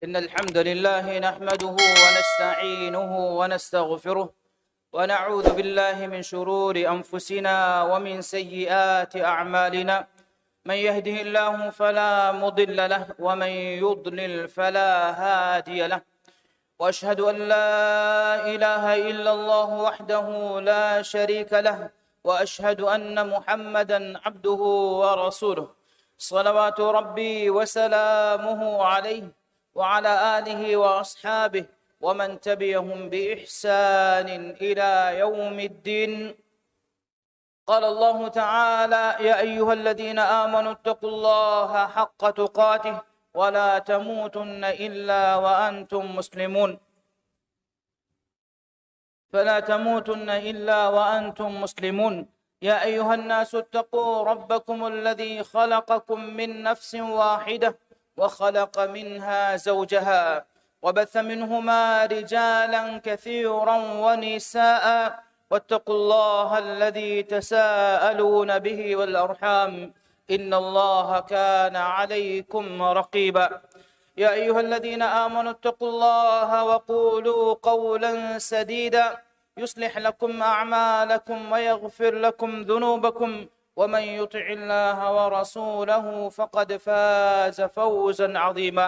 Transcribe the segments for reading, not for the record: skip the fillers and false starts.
إن الحمد لله نحمده ونستعينه ونستغفره ونعوذ بالله من شرور أنفسنا ومن سيئات أعمالنا. من يهده الله فلا مضل له ومن يضلل فلا هادي له. وأشهد أن لا إله إلا الله وحده لا شريك له وأشهد أن محمدا عبده ورسوله صلوات ربي وسلامه عليه وعلى آله وأصحابه ومن تبعهم بإحسان إلى يوم الدين. قال الله تعالى: يا أيها الذين آمنوا اتقوا الله حق تقاته ولا تموتن إلا وأنتم مسلمون. فلا تموتن إلا وأنتم مسلمون. يا أيها الناس اتقوا ربكم الذي خلقكم من نفس واحدة وخلق منها زوجها وبث منهما رجالا كثيرا ونساء واتقوا الله الذي تساءلون به والأرحام إن الله كان عليكم رقيبا. يا أيها الذين آمنوا اتقوا الله وقولوا قولا سديدا يصلح لكم أعمالكم ويغفر لكم ذنوبكم ومن يطع الله ورسوله فقد فاز فوزا عظيما.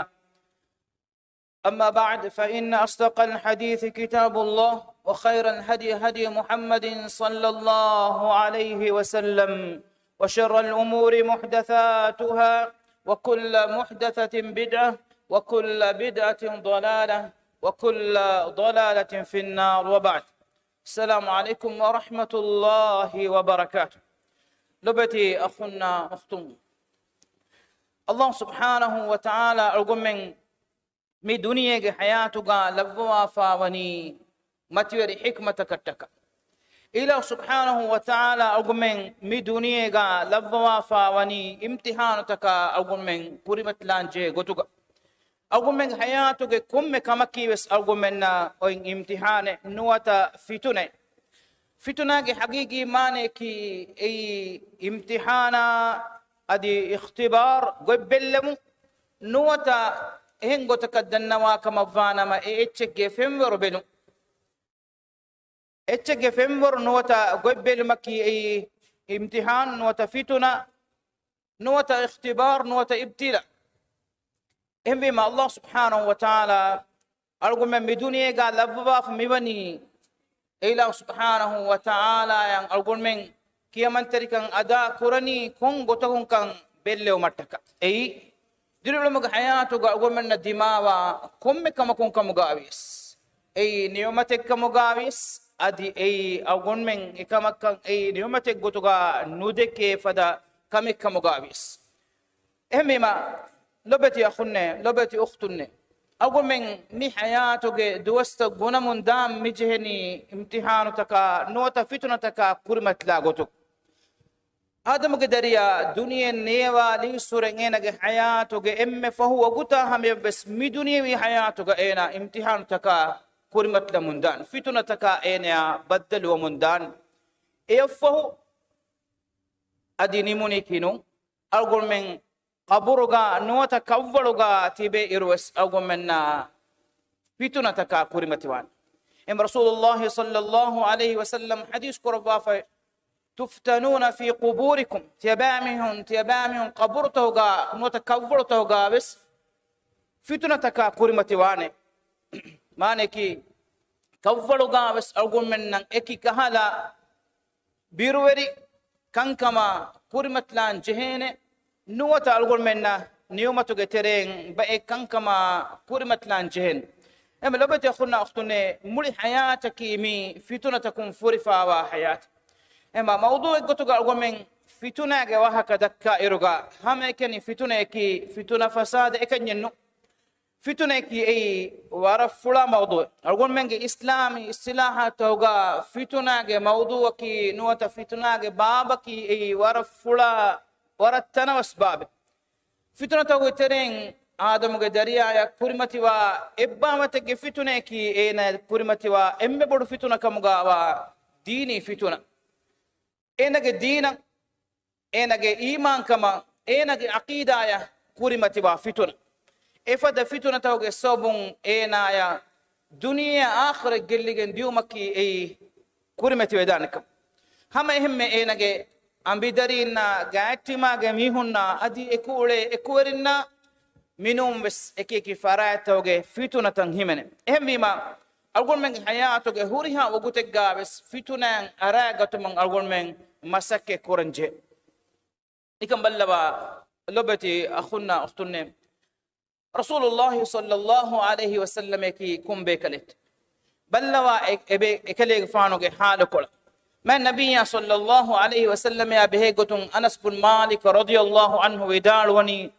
أما بعد، فإن أصدق الحديث كتاب الله وخير الهدي هدي محمد صلى الله عليه وسلم وشر الأمور محدثاتها وكل محدثة بدعة وكل بدعة ضلالة وكل ضلالة في النار. وبعد، السلام عليكم ورحمة الله وبركاته. لبتي أخونا أختم الله سبحانه وتعالى أرجومن مي دنيا حياتك لبوا فاوني متوري حكمة كتك إله سبحانه وتعالى أرجومن مي دنيا لبوا فاوني امتحانتك أرجومن كريمة لانجي غتوك أرجومن حياتك كم كمكي بس أرجومن أين امتحان نواتا فتنة حقيقي ماني كي أي امتحانا أدي اختبار قبلمو نواتا هنگو تكدن واكما فانا ما اتشك فمور بنو اتشك فمور نواتا قبل مكي أي امتحان نواتا فتنة نواتا اختبار نواتا ابتلاء هم بما الله سبحانه وتعالى أرغم من بدوني قال لبوا فمبني إله سبحانه وتعالى yang أرغم kiaman terikan ada kurani kong gotahun kang belleo mataka ei dirulum ga hayatu ga gomenna dimawa komme kamakon kamugawis ei niyomatek kamugawis adi ei agonmen ikamakkan ei niyomatek gotuga nudeke fada kamik kamugawis ehmema lobeti akhunne lobeti ukhtunne أقول مي حياتك دوست غنمون دام مجهني امتحانتك نوتا فتنتك كرمت لاغوتك آدم قدريا دنيا نيوا لي سورنينك حياتك إم فهو غتا هم بس مي دنيا وي حياتك اينا امتحانتك كرمت لمندان فتنتك اينا بدل ومندان ايفه ادي نيموني كينو أقول قبرغا نوتا كوّلغا تيبي إروس أغمنا فتنتك كرمتوان إم رسول الله صلى الله عليه وسلم حديث كربافة تفتنون في قبوركم تيبامهم قبرتوغا نوتا كوّلتوغا بس فتنتك كرمتوان مانكي كوّلغا بس أغمنا إكي كهلا بيرووري كنكما كرمتلان جهينه نوتا أقول منا نيومتو جترين بأي كنكما كورمت لانجهن أما لو بتي أخونا أختنا مولي حياتك مي فتنة تكون فرفا وحياة أما موضوع قطع أقول من فتنة جواها كدكا إرجع هم كني فتنة كي فتنة فساد إكنينو فتنة كي أي وارف فلا موضوع أقول من إسلامي إصلاحات توجا فتنة موضوع كي نوتا فتنة بابا كي أي وارف فلا ورتنا واسباب فتنة وترين آدم قدريا يا كرمتي وا إبامة فتنة كي إنا كرمتي وا إم بدو فتنة كمغا وا ديني فتنة إنا دينا إنا إيمان كما إنا عقيدة يا كرمتي وا فتنة إفدا فتنة توجه صوبون إنايا دنيا آخر جلجن ديومكي أي كرمة ودانكم هم إهم إنجي أم بدرينا قاعدتي ما جميعنا أدي إكولة إكورنا منهم بس إكيكي فرات توجه فتنة تنهمنا إهم بما أقول من حياتك هوريها وقتك جابس فتنة أراجت من أقول من مسكة كورنجة إكمل بلبا لبتي أخونا أختنا رسول الله صلى الله عليه وسلم يكي كم بكلت بلوا إكلي فانو حالك ما النبي صلى الله عليه وسلم يا بهجتون أنس بن مالك رضي الله عنه ودار وني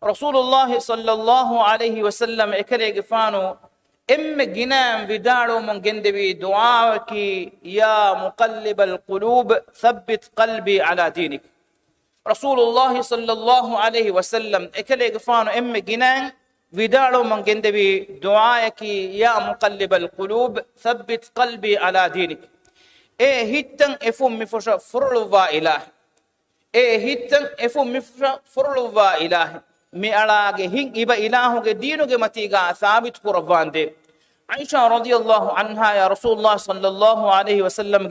رسول الله صلى الله عليه وسلم إكلي فانو إم جنام بدارو من جندبي دعاءك يا مقلب القلوب ثبت قلبي على دينك رسول الله صلى الله عليه وسلم إكلي فانو إم جنام بدارو من جندبي دعاءك يا مقلب القلوب ثبت قلبي على دينك إيه هيتن إفهم مفشا فرلوا إله إيه هيتن إفهم مفشا فرلوا إله مي ألاغ هين إبا إلهو دينو متيغا ثابت قربان دي عائشة رضي الله عنها يا رسول الله صلى الله عليه وسلم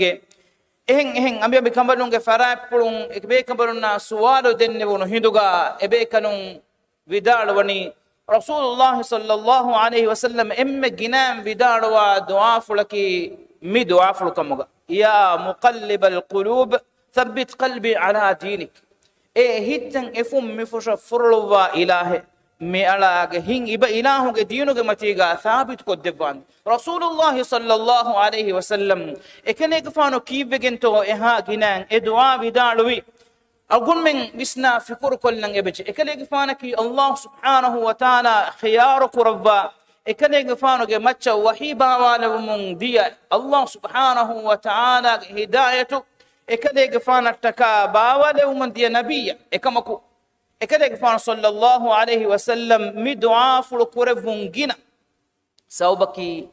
إهن أمي بكمبرون فراب قلون إكبه كمبرون سوالو دنبون هندوغا إبه كنون ودار وني رسول الله صلى الله عليه وسلم إم جنام ودار ودعا فلكي مي دعا فلكمغا يا مقلب القلوب ثبت قلبي على دينك إيه هيتن إفهم مفشا فرلوا إله مي ألاغ هين إبا إلهو دينو متيغا ثابت كدفان رسول الله صلى الله عليه وسلم إكنيك فانو كيف بجنتو إها جنان إدعاء بدالوي أقول من بسنا فكر كلن إبج إكنيك فانكي الله سبحانه وتعالى خيارك ربا إكنيك فانو جمتش وحيبا والمون ديا الله سبحانه وتعالى هدايته إكنيك فانك باوالي ومن ديا نبيا إكمكو إكذا كفان صلى الله عليه وسلم مدعاء فلكورفون جنا سوبكي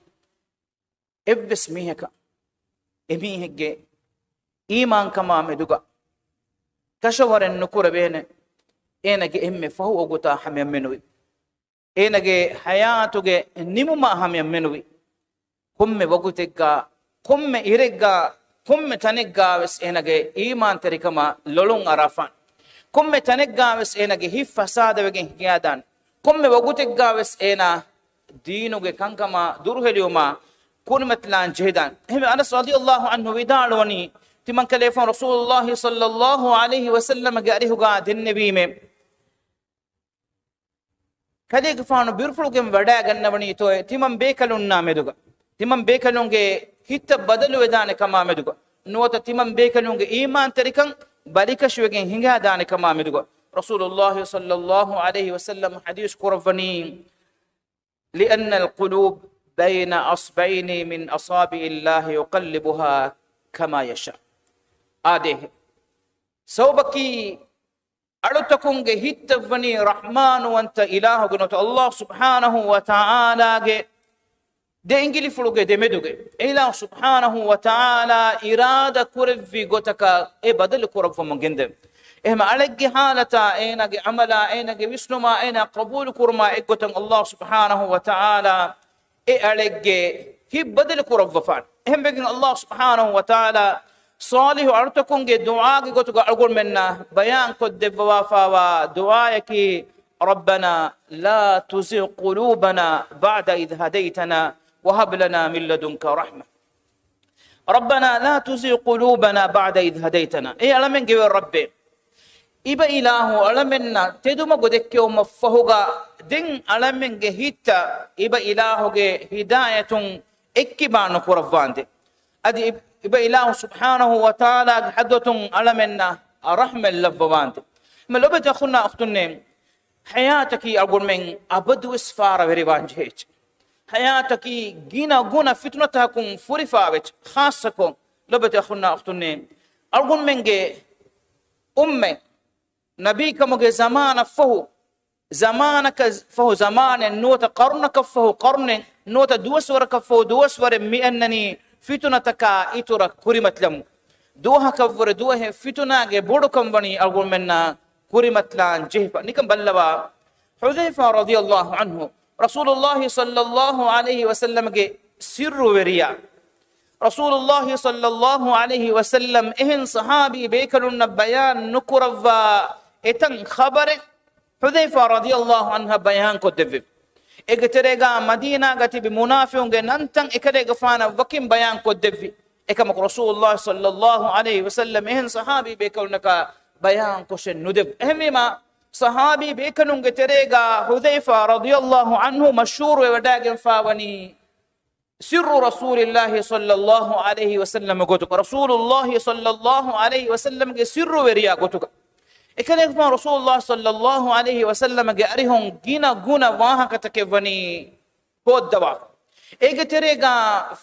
إبس ميهكا إميهك إيمان كما مدوغا كشور النكور بين إنك إمي فهو قطع حمي منوي إنك حياتك نمما حمي منوي كم وقتك كم إرقا كم تنقا بس إنك إيمان تركما لولون عرفان كم تنقاوس إنا جه فساد وجه جيادان كم وجوتقاوس إنا دينو جه كانكما دوره اليوم كون مثلان جهدان هم أنس رضي الله عنه وداروني تمن كلفان رسول الله صلى الله عليه وسلم جاره قاد النبي من كذا كفانو بيرفلو كم ودا جنبني توه تمن بيكلون نامدوغا تمن بيكلون جه هيت بدل ودان كما مدوغا نوتا تمن بيكلون جه إيمان تريكان بارك شوكين هنگا دانك ما مدغو رسول الله صلى الله عليه وسلم حديث قرفني لأن القلوب بين أصبعين من أصابع الله يقلبها كما يشاء آده سوبكي ألتكون هتفني رحمن وانت إله جنوت الله سبحانه وتعالى de ingili fuluge de meduge ila subhanahu wa ta'ala irada kurvi gotaka e badal kurv fomongende ehma alagi halata ena ge amala ena ge visnuma ena qabul kurma e gotan Allah subhanahu wa ta'ala e alage hi badal kurv fan ehme ge Allah subhanahu wa ta'ala salih artakum ge dua ge gotuga agol menna bayan ko de wafa dua yaki ربنا لا تزغ قلوبنا بعد إذ هديتنا وهب لنا من لدنك رحمة ربنا لا تزغ قلوبنا بعد إذ هديتنا إيه ألمن جوا ربي إبا إله ألمنا تدوم قدك يوم فهوغا دين ألمن جهيتا إبا إله هداية إكبان كرفاند أدي إبا إله سبحانه وتعالى حدث ألمنا رحمة اللفواند ما لو بتأخذنا أختنا حياتك أقول من أبدو إسفار بريبان جهيج حياتك جينا غنا فتنتكم فرفاوت خاصكم لو بتأخذنا أختنا أقول من جه أمة نبيكم جه زمان فهو زمانك فهو زمان نوت قرنك فهو قرن نوت دوسورك فهو دوسور مئنني فتنتك إتورك كريمت لهم دوها كفر دوها فتنة جه بودكم بني أقول منا كريمت لان جهبا نكم بلوا ಹುದೈಫಾ ರದಿಯಲ್ಲಾಹು ಅನ್ಹು ರಸೂಲುಲ್ಲಾಹಿ ಸಲ್ಲಲ್ಲಾಹು ಅಲೈಹಿ ವಸಲ್ಲಂಗೆ ಸಿರ್ರು ವೆರಿಯಾ ರಸೂಲುಲ್ಲಾಹಿ ಸಲ್ಲಲ್ಲಾಹು ಅಲೈಹಿ ವಸಲ್ಲಂ ಎಹನ್ ಸಹಾಬಿ ಬೇಕಲುನ್ನ ಬಯಾನ್ ನುಕುರವ್ವ ಎತಂ ಖಬರೆ ಹುದೈಫಾ ರದಿಯಲ್ಲಾಹು ಅನ್ಹ ಬಯಾನ್ ಕೊದ್ದೆವಿ ಎಗತೆರೆಗ ಮದೀನಾ ಗತಿಬಿ ಮುನಾಫಿಯುಂಗೆ ನಂತಂ ಎಕರೆಗ ಫಾನ ವಕಿಂ ಬಯಾನ್ ಕೊದ್ದೆವಿ ekama rasulullah sallallahu alaihi wasallam ehen sahabi bekalunaka bayan koshen nudev ehmima sahabi bekanunge terega hudhaifa radiyallahu anhu mashhur wadagen fawani sirru rasulillah sallallahu alaihi wasallam gotuka rasulullah sallallahu alaihi wasallam ge sirru veriya gotuka ekale fa rasulullah sallallahu alaihi wasallam ge arihon gina guna wahakatake wani poddawa ege terega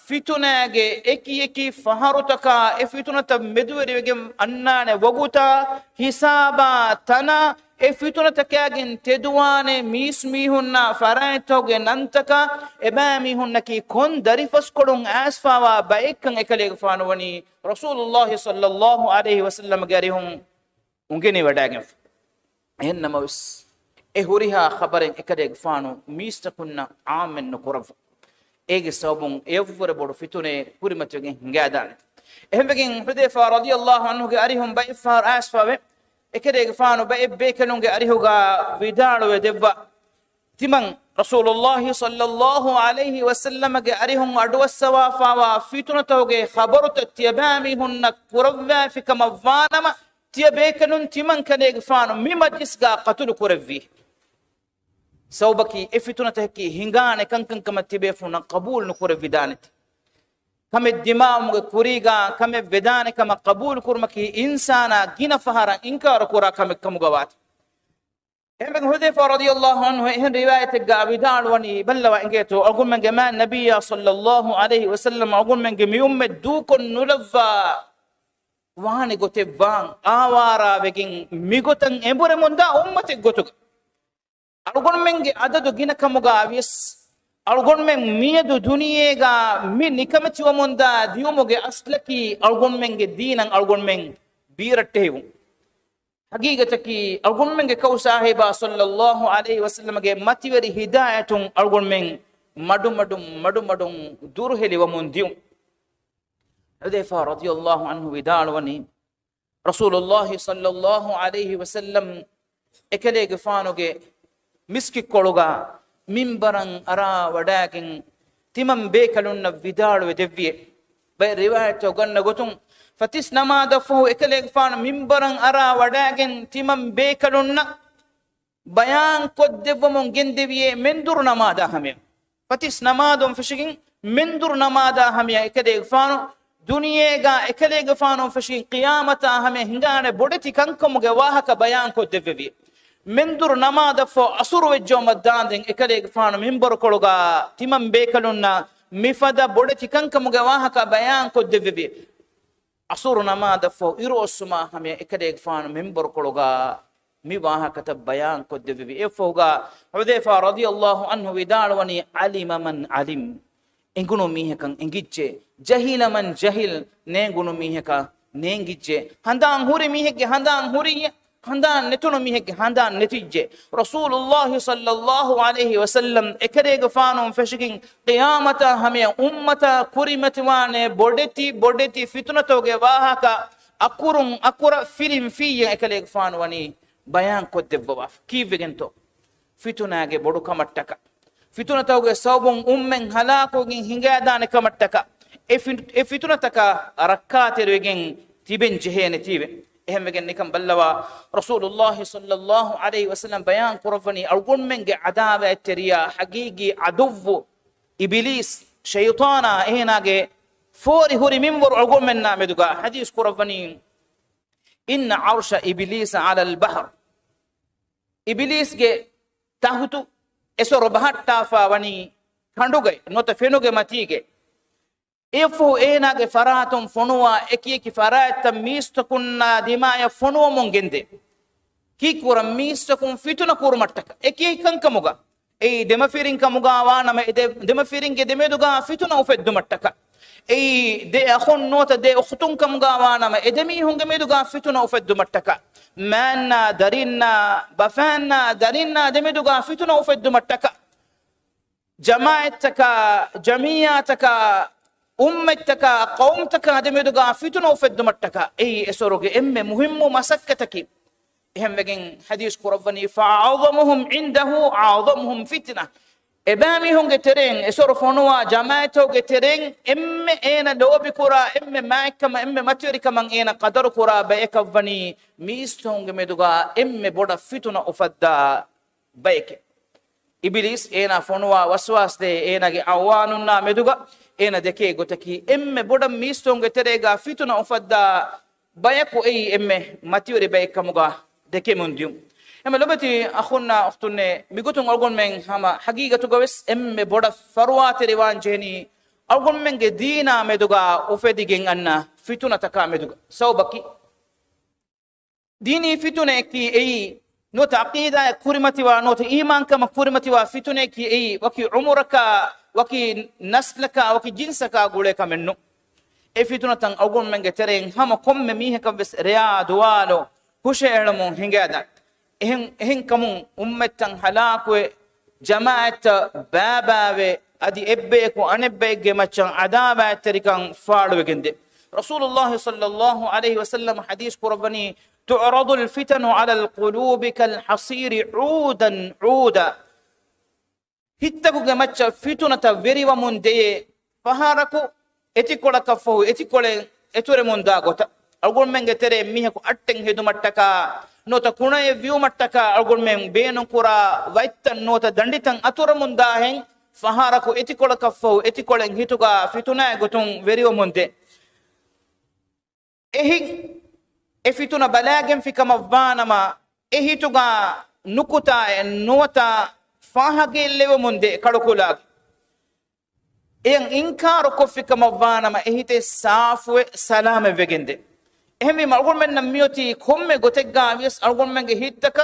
fitunage eki faharutaka e fitunata meduveriwege annane waguta hisaba tana e fitunata kagen teduwane mismihunna faraitoge nantaka ebami hunnaki kon darifas kodun asfawa baikkan ekalege fanuwani rasulullah sallallahu alaihi wasallam garihum ungeni wadagen ennamawis e huriha khabaren ekalege fanu mistakunna amen nukuraf ege sabun evvore bodu fitune purimatwegen hingadane ehmegen hudayfa radiyallahu anhu ge arihum ba ifar asfawe ekedege faanu ba ebbe kanunge arihuga vidalu debba timan rasulullah sallallahu alaihi wasallam ge arihum adwasawa fawa fitunatoge khabaru tatyabami hunna kurawwa fikama vanama tiyabe kanun timan kadege faanu mi majlis ga qatul kurawwi sawbaki efituna tahki hingane kankan kama tibefuna qabul nukure vidanati kame dimaum ge kuriga kame vedane kama qabul kurmaki insana gina fahara inkar kura kame kamugawat emben hudayfa radiyallahu anhuehen riwayat ga vidal wani ballawa ingeto algum men ma nabiyya sallallahu alaihi wasallam algum men mi umme du kon nulava wani gote bang awara begin migotan embure munda ummate gotuga algon menge adadu gina kamuga avis algon men miedu duniyega mi nikamati wamunda diumuge aslaki algon menge dinan algon men biratehu haqiqataki algon menge kaw sahiba sallallahu alaihi wasallam ge mativeri hidayatun algon men madum durheli wamundiu hudayfa radiyallahu anhu vidalwani rasulullah sallallahu alaihi wasallam ekelege fanuge miski koluga mimbaran ara wadakin timam bekalunna vidalu devviye bay riwayat ganna gotun fatis namada fu ekale fan mimbaran ara wadakin timam bekalunna bayan koddevum gendeviye mendur namada hame fatis namadum fishigin mendur namada hame ekale fanu duniyega ekale fanu fishin qiyamata hame hingane bodeti kankamuge wahaka bayan koddevviye mendur namada fo asuru wejjo maddanden ekale faanu minbar koluga timam bekalunna mifada bodeti kankamuge wahaka bayan koddevvi asuru namada fo iru osuma hame ekale faanu minbar koluga mi wahaka ta bayan koddevvi e foga hudayfa radiyallahu anhu vidalwani alima man alim engunu mihekan engicce jahila man jahil nengunu miheka nengicce handan huri miheke handan huri handan netunu miheke handan netijje rasulullah sallallahu alaihi wasallam ekerege faanum feshigin qiyamata hame ummata kurimatwane bodeti fitnatoge wahaka akura filim fiye ekerege faanwani bayan koddebba kivegento fitunage bodu kamattaka fitunatoge sawbun ummen halakogin hingadane kamattaka e fitunataka rakkateregen tiben jehene tibe ehmegen nikam ballawa rasulullah sallallahu alaihi wasallam bayan qurfani algun menge adaba eteriya haqiqi aduv iblis shaytana ehnage fori huri minwar algun menna meduga hadith qurfani inna arsha iblis ala albahr iblis ge tahutu esoro bahatta fa wani kanduge nota fenuge matige ifu enage faratum fonua eki faratam mistakunna dimaya fonua mongende ki kuram mistakun fituna kurmattaka eki kankamuga ei demafirin kamuga wana me demafirin ge demeduga fituna ufeddumattaka أي دي أخون نوتا دي أختون كم غاوانا ما إدمي هنگ ميدوغا فتنة أفد متكا مانا دارينا بفانا دارينا دميدوغا فتنة أفد متكا جماعتك جميعتك أمتك قومتك دميدوغا فتنة أفد متكا أي أسروغي إم مهم مسكتك هم بجين حديث قرباني فأعظمهم عنده أعظمهم فتنة إبامي هم جترين إسرفونوا جماعته جترين إم إنا لو بكرة إم ماك ما إم ماتيري كمان إنا قدر كرة بيك فني ميستون جمدوغا إم بودا فتنة أفدا بيك إبليس إنا فونوا وسواس ده إنا جي أوانونا مدوغا إنا دكي غتكي إم بودا ميستون جتريغا فتنة أفدا بيكو أي إم ماتيري بيك كموغا دكي منديوم اما لبتي اخونا اختنا بيقولون اقول من هما حقيقه جوس ام بودا فروات ريوان جهني اقول من دينا مدوغا وفديجن ان فتنه تكا مدوغا سوبكي ديني فتنه كي اي نوت عقيده كرمتي ونوت ايمان كما كرمتي وفتنه كي اي وكي عمرك وكي نسلك وكي جنسك غولك منو اي فتنه تن اقول من ترين هما كم ميها كبس ريا دوالو كوشيرمو هنگادا إهن كمون أمتن هلاكوي جماعة باباوي أدي إبيكو أنبيك مچن عذابا تريكان فارو جندي رسول الله صلى الله عليه وسلم حديث قرباني تعرض الفتن على القلوب كالحصير عودا عودا هتكو جماعة فتنة فيري ومن دي فهاركو اتكولا كفو اتكولا اتوري من داغوتا أقول من تري ميهكو أتن هدو متكا نوتا كوناي فيو متكا أقول من بينو كورا ويتن نوتا دندتن أتور من داهن فهاركو اتكولا كفو اتكولا هيتوغا فتنا غتون فيريو مونتي إهي إفتنا بلاغن في كمفبانما إهيتوغا نكوتا نوتا فاهاغي الليو مونتي كاركولاغ إن إنكارو كفي كمفبانما إهيتي صافو سلام فيغندي إهمي مرغول من نميوتي كم غتيغا ويس أرغول من هيتك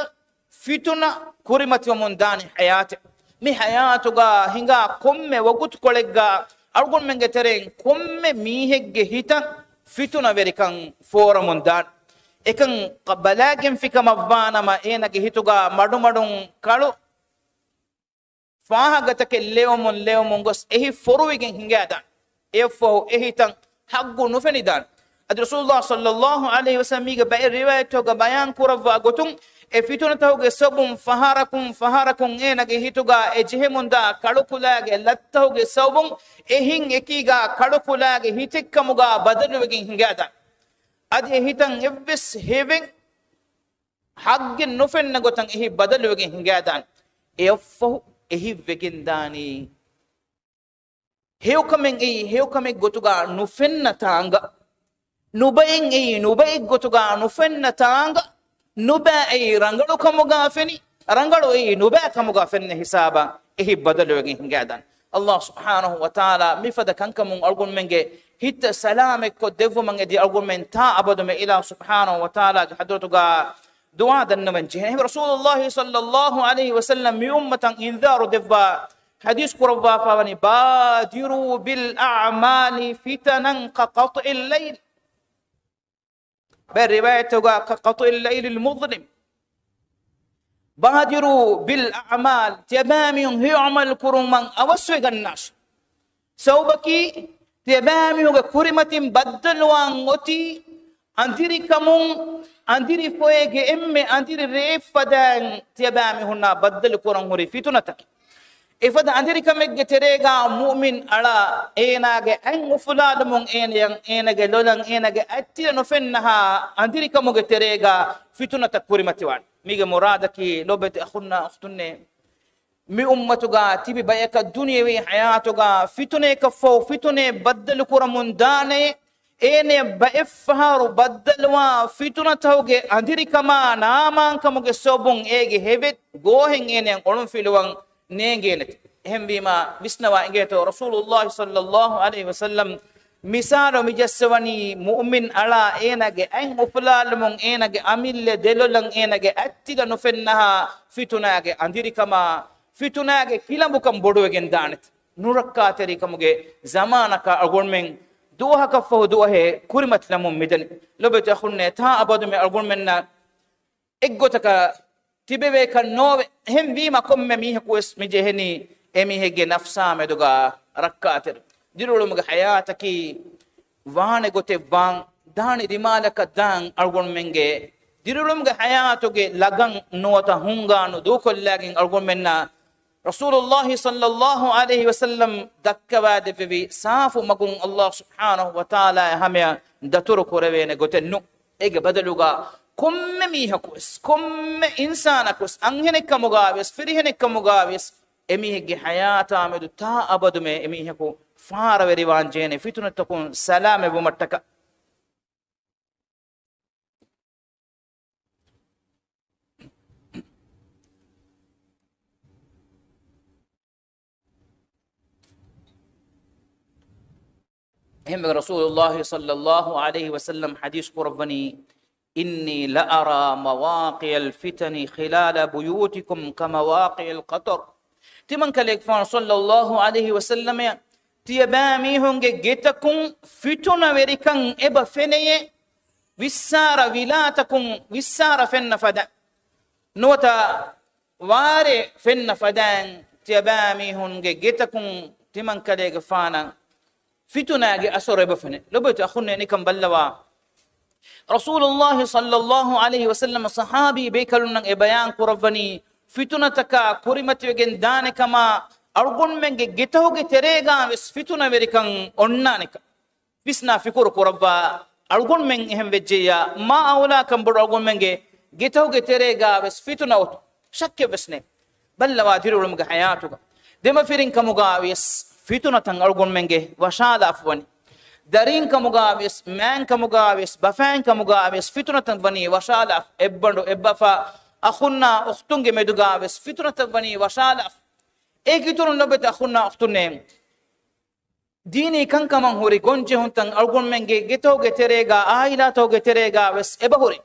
فتنة كريمة ومنداني حياتي مي حياتوغا هنگا كم وغت كولغا أرغول من ترين كم ميهج هيتا فتنة وريكان فور مندان إكن قبلاغن في كمفانا ما إينا هيتوغا مدو مدون كالو فاها غتك ليومون غس إهي فرويغن هنگادا إفو إهيتان حقو نفندان رسول الله صلى الله عليه وسلم بأي رواية توغا بيان كورفا غتون فتنة توغا سبم فهاركم إينا هيتوغا إجهمون دا كالوكولاغ لتوغا سبم إهين إكيغا كالوكولاغ هيتكموغا بدلوغين هنگادا أدي هيتان إبس هيفين حق نفن نغتان إهي بدلوغين هنگادان إيفو إهي وگنداني هيو كمين غتوغا نفن تانغا nubayin gotuga nufen tanga nuba ay rangalo kamuga feni rangalo ay nuba kamuga feni hisaba ehi badalo ngadan Allah subhanahu wa ta'ala mifada kankamun algun menge hit salame ko devu mange di algun men ta abadu me ila subhanahu wa ta'ala hadratuga dua dan manji Rasulullah sallallahu alaihi wasallam mi ummatan inzaru devba حديث قربا فاني بادروا بالأعمال فتنا كقطع الليل بالرواية كقطع الليل المظلم بادروا بالأعمال تبامي هي عمل كرمان أوسوغ الناس سوبكي تبامي كرمة بدل وانغتي أندري كمون أندري فويق إمي أندري ريف فدان تبامي هنا بدل كرمان هري فتنتك إفاد أندري كمك تريغا مؤمن على إيناغ أن فلاد من إيناغ لولن إيناغ أتي نفنها أندري كمك تريغا فتنة كرمتوان ميغا مرادكي لوبت أخونا أختني مي أمتوغا تيبي بايكا الدنيا وي حياتوغا فتنة كفو فتنة بدل كرمون داني إيني بإفهار بدل وفتنة توغي أندري كما نامان كمك سوبون إيغي هيبت غوهن إيني قلن فيلوان نينجينت هم بما بسنوا إنجيتو رسول الله صلى الله عليه وسلم مثال مجسوني مؤمن على إنك أن أفلال من إنك أميل دلولن إنك أتيدا نفنها فتناك أنديري كما فتناك كلا بكم بدو جندانت nurakka teri kamuge zamanaka algon men duha ka fo duha he kurimat lamum midan lobe ta khunne ta abadu me algon men na eggotaka tibebe kan no hem wima komme mi he kues mi jeheni emi hege nafsa meduga rakka ter dirulum ga hayataki waane gote wan dani dimalaka dan algon menge dirulum ga hayatoge lagan nota hunganu do kollagin algon menna rasulullah sallallahu alaihi wasallam dakkawa devi safu magun allah subhanahu wa taala hamya daturu korevene gotennu ege badaluga komme mi hakus komme insana kus anghene kamugaves firihene kamugaves emi hege hayata medu ta abadume emi haku fara veriwan jene fitunatakun salame bumattaka هم رسول الله صلى الله عليه وسلم حديث قربني إني لأرى مواقع الفتن خلال بيوتكم كمواقع القطر تمن كليك فان صلى الله عليه وسلم تيبامي هنگ جيتكم فتن وريكن إبا فنيه وسار ولاتكم وسار فن فدا نوتا واري فن فدان تيبامي هنگ جيتكم تمن كليك فانا فتناجي أسر بفنه لبيت أخونا نكم بلوا رسول الله صلى الله عليه وسلم صحابي بيكلنا إبيان قربني فتنتك كريمة وجن دانك ما أرجون من جتهوج تريجا بس فتنة أمريكان أنانك بسنا فكر قربا أرجون من هم بجيا ما أولا كم بر أرجون من جتهوج تريجا بس فتنة أوت شك بسنه بلوا تيرولم حياتك دم فيرين كموجاويس فتنة أرجون منجه وشاد أفوني دارين كمجابس مان كمجابس بفان كمجابس فتنة بني وشاد أف إبندو إبفا أخونا أختون جمدوجابس فتنة بني وشاد أف إيكتون نبت أخونا أختونهم ديني كان كمان هوري غنجه هنتن أرجون منجه جتو جتريجا آيلا تو جتريجا بس إبهوري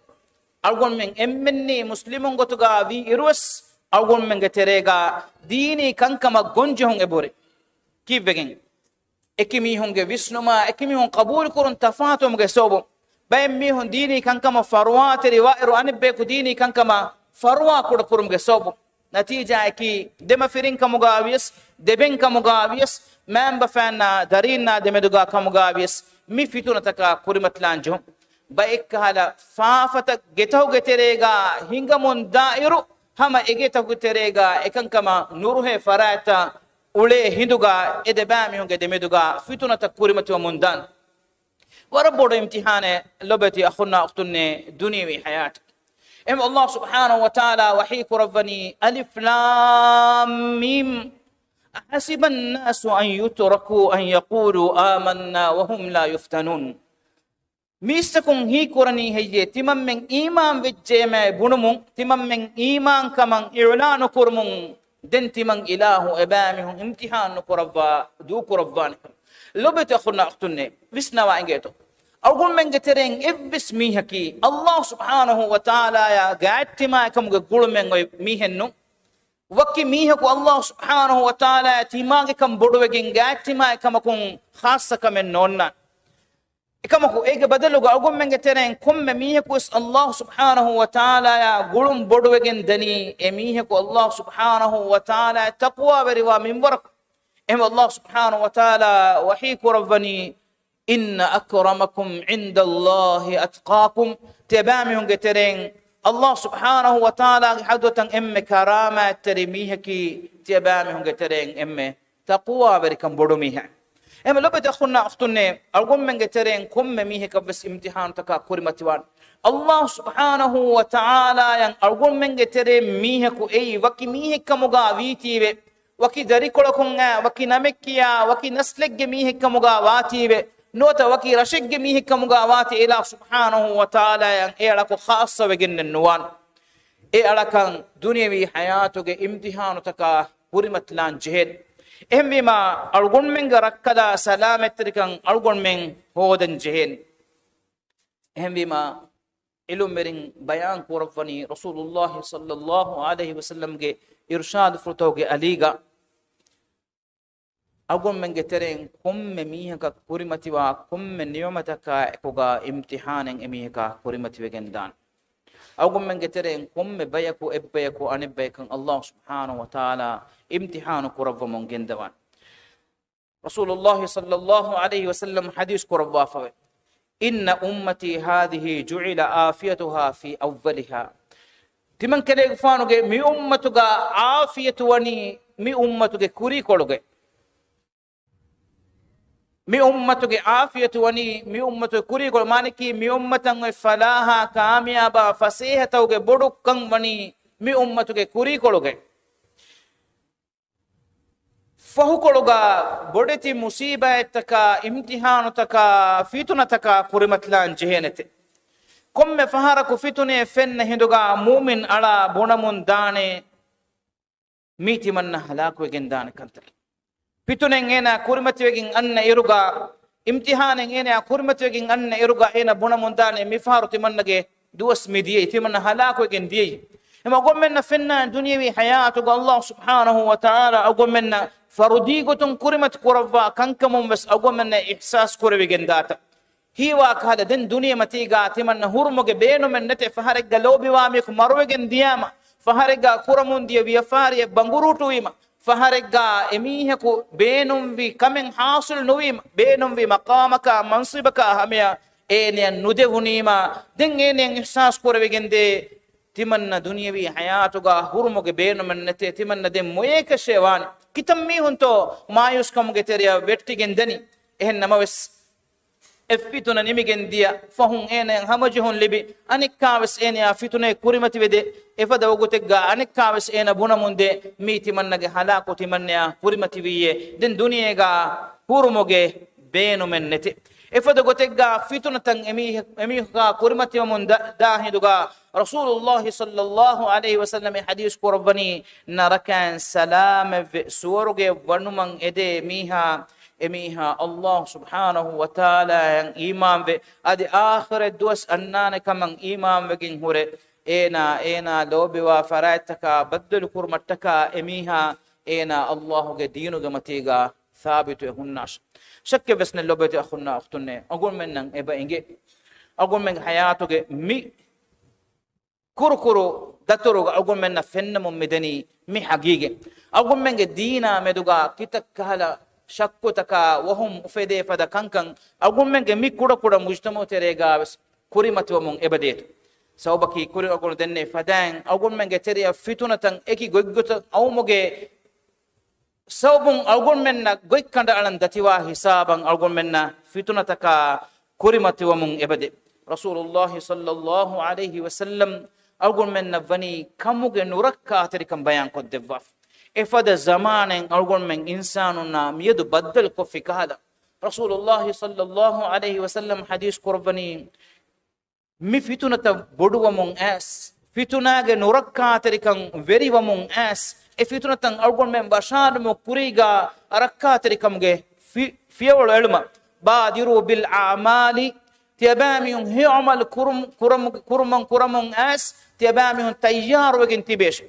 أرجون من إمني مسلمون قطعا في إروس أرجون من جتريجا ديني كان كمان غنجه هن إبهوري كيف بيجين؟ إكمي هون جويسنما إكمي هون قبول كورن تفاتهم جسوبو بيمي هون ديني كان كما فروات روائر أن بيكو ديني كان كما فروا كورن جسوبو نتيجة إكي دم فيرين كمجاويس دبين كمجاويس ما بفعنا دارينا دمدوجا كمجاويس مي فيتونا تكا كورمت لانجهم بايك هلا فافتك جتهو جتريجا هنگمون دائرو هما إجتهو جتريجا إكن كما نوره فراتا ule hinduga edebami honge demeduga fituna takurimati wa mundan warabodo imtihane lobati akhuna ukhtunne dunyawi hayat em Allah subhanahu wa ta'ala wahi rabbani alif lam mim ahasiba an-nasu an yutraku an yaqulu amanna wa hum la yuftanun mistakum hi kurani heye timammen iman vejjeme bunumum timammen iman kaman i'lanu kurmun دنتي من إله إبامهم امتحان نقربا دو قربان لبت أخونا أختني بسنا وعنجتو أقول من جترين إبس ميهكي الله سبحانه وتعالى يا قاعدت ما كم قول من ميهنو وكي ميهكو الله سبحانه وتعالى تيماغ كم بدوغين قاعدت ما كم كون خاصة كمن نونا كما كو إيجا بدلوا أقول من جترين كم ميهكو الله سبحانه وتعالى يا قولم بدوغين دني ميهكو الله سبحانه وتعالى تقوى بروا من ورق إم الله سبحانه وتعالى وحيك ربني إن أكرمكم عند الله أتقاكم تبامهم جترين الله سبحانه وتعالى حدوة إم كرامة ترميهكي تبامهم جترين إم تقوى بركم بدوميها إما لو بتأخذنا أختنا أرجو من جترين كم ميه كبس امتحان تكا كريمتوان الله سبحانه وتعالى ين أرجو من جترين ميه كو أي وكي ميه كموجا ويتي وكي داري كلكونا وكي نمكيا وكي نسلك ميه كموجا واتي نوتا وكي رشك ميه كموجا واتي إلى سبحانه وتعالى ين إيه لكو خاصة بجن النوان إيه لكان دنيوي حياتك امتحان تكا كريمتلان جهد إهم بما أرجون من ركدا سلامة تركان أرجون من هودن جهين إهم بما إلو مرين بيان كورفني رسول الله صلى الله عليه وسلم کے إرشاد فرتوگ أليغا أقول من جترين كم ميهك كوريمتي وكم نيومتك إكوغا امتحان ميهك كوريمتي وجندان أقول من جترين كم بيكو إبيكو أن بيكن الله سبحانه وتعالى امتحان كرب من جندوان رسول الله صلى الله عليه وسلم حديث كرب وافوي إن أمتي هذه جعل آفيتها في أولها تمن كده فانوغي مي أمتوغا عافية وني مي أمتوغي كوري كولوغي مي أمتوغي عافية وني مي أمتوغي كوري كولوغي مانكي مي أمتوغي فلاها كاميابا فسيحة توغي بودوكن وني مي أمتوغي كوري كولوغي فهو كولوغا بودتي مصيبة تكا امتحان تكا فيتنا تكا كوريمتلان جهنتي كم فهارك فتنة فن هندوغا مؤمن على بونمون داني ميتي من هلاك وجن دان كنتل فتنة هنا كورمتي وجن أن إيروغا امتحان هنا كورمتي وجن أن إيروغا هنا بونمون داني مفهارو تمنّجه دوس مديه تمن هلاك وجن ديه إما أقول منا فن دنيوي حياتك الله سبحانه وتعالى أقول منا فرديقة كورمت كورفا كنكمون بس أقول منا إحساس كوربي جنداتا هي واقع دين دنيا متيجا تمن هرمك بينه من نت فهرج لوبي واميك مروجن دياما فهرج كورمون دي بيفاري بانغروتو ويما فهرج إميه كو بينهم في كمن حاصل نويم بينهم في مقامك منصبك هميا إني ندهونيما دين إني إحساس كوربيجن دي تمن دنيا بي حياتك هرمك بينه من نت تمن دين مويك شيوان كتمي هنتو ما يسكم جتريا بيتيجن دني إهنا موس افتنا نيميجن ديا فهم انا همجهون لبي انك كاوس انا فتنا كوريمتي ودي افدا وغتغا انك كاوس انا بونا موندي ميتي منغه هلاكو تمنيا كوريمتي ويه دين دنياغا هورموغه بينو منتي افدا غتغا فتنا تن اميغا كوريمتي مون داهيدوغا رسول الله صلى الله عليه وسلم حديث قربني نركان سلام في سورغه ونمن اده ميها إميها الله سبحانه وتعالى إيمان في أدي آخر الدوس أننا كمان إيمان وجين هوري إنا لو بوا فراتك بدل كرمتك إميها إنا الله جدينه جمتيجا ثابت يهوناش شك بسن لو بيت أخونا أختنا أقول منن إبا إنجي أقول من حياتك مي كرو دترو أقول من فن ممدني مي حقيقي أقول من دينا مدوغا كتك هلا شكو تكا وهم فدي فدا كنكن أقول من مي كودا مجتمع تريغا بس كوريمت ومن إبديت سوبكي كوري أقول دني فدان أقول من تريا فتنة تن إكي غوغوت أو مغي سوبون أقول من غوي كندا ألان دتيوا حسابا أقول من فتنة تكا كوريمت ومن إبديت رسول الله صلى الله عليه وسلم أقول من فني كمغي نوركا تريكم بيان قد دفاف إفادة زمان أقول من إنساننا ميد بدل كفي كهذا رسول الله صلى الله عليه وسلم حديث قربني مي فتنة بدو ومن أس فتنة نوركا تريكم very ومن أس فتنة أقول من بشار مكوريغا أركا تريكم في أول علم بادروا بالأعمال تبامهم هي عمل كرم أس تبامهم تيار وجن تبيش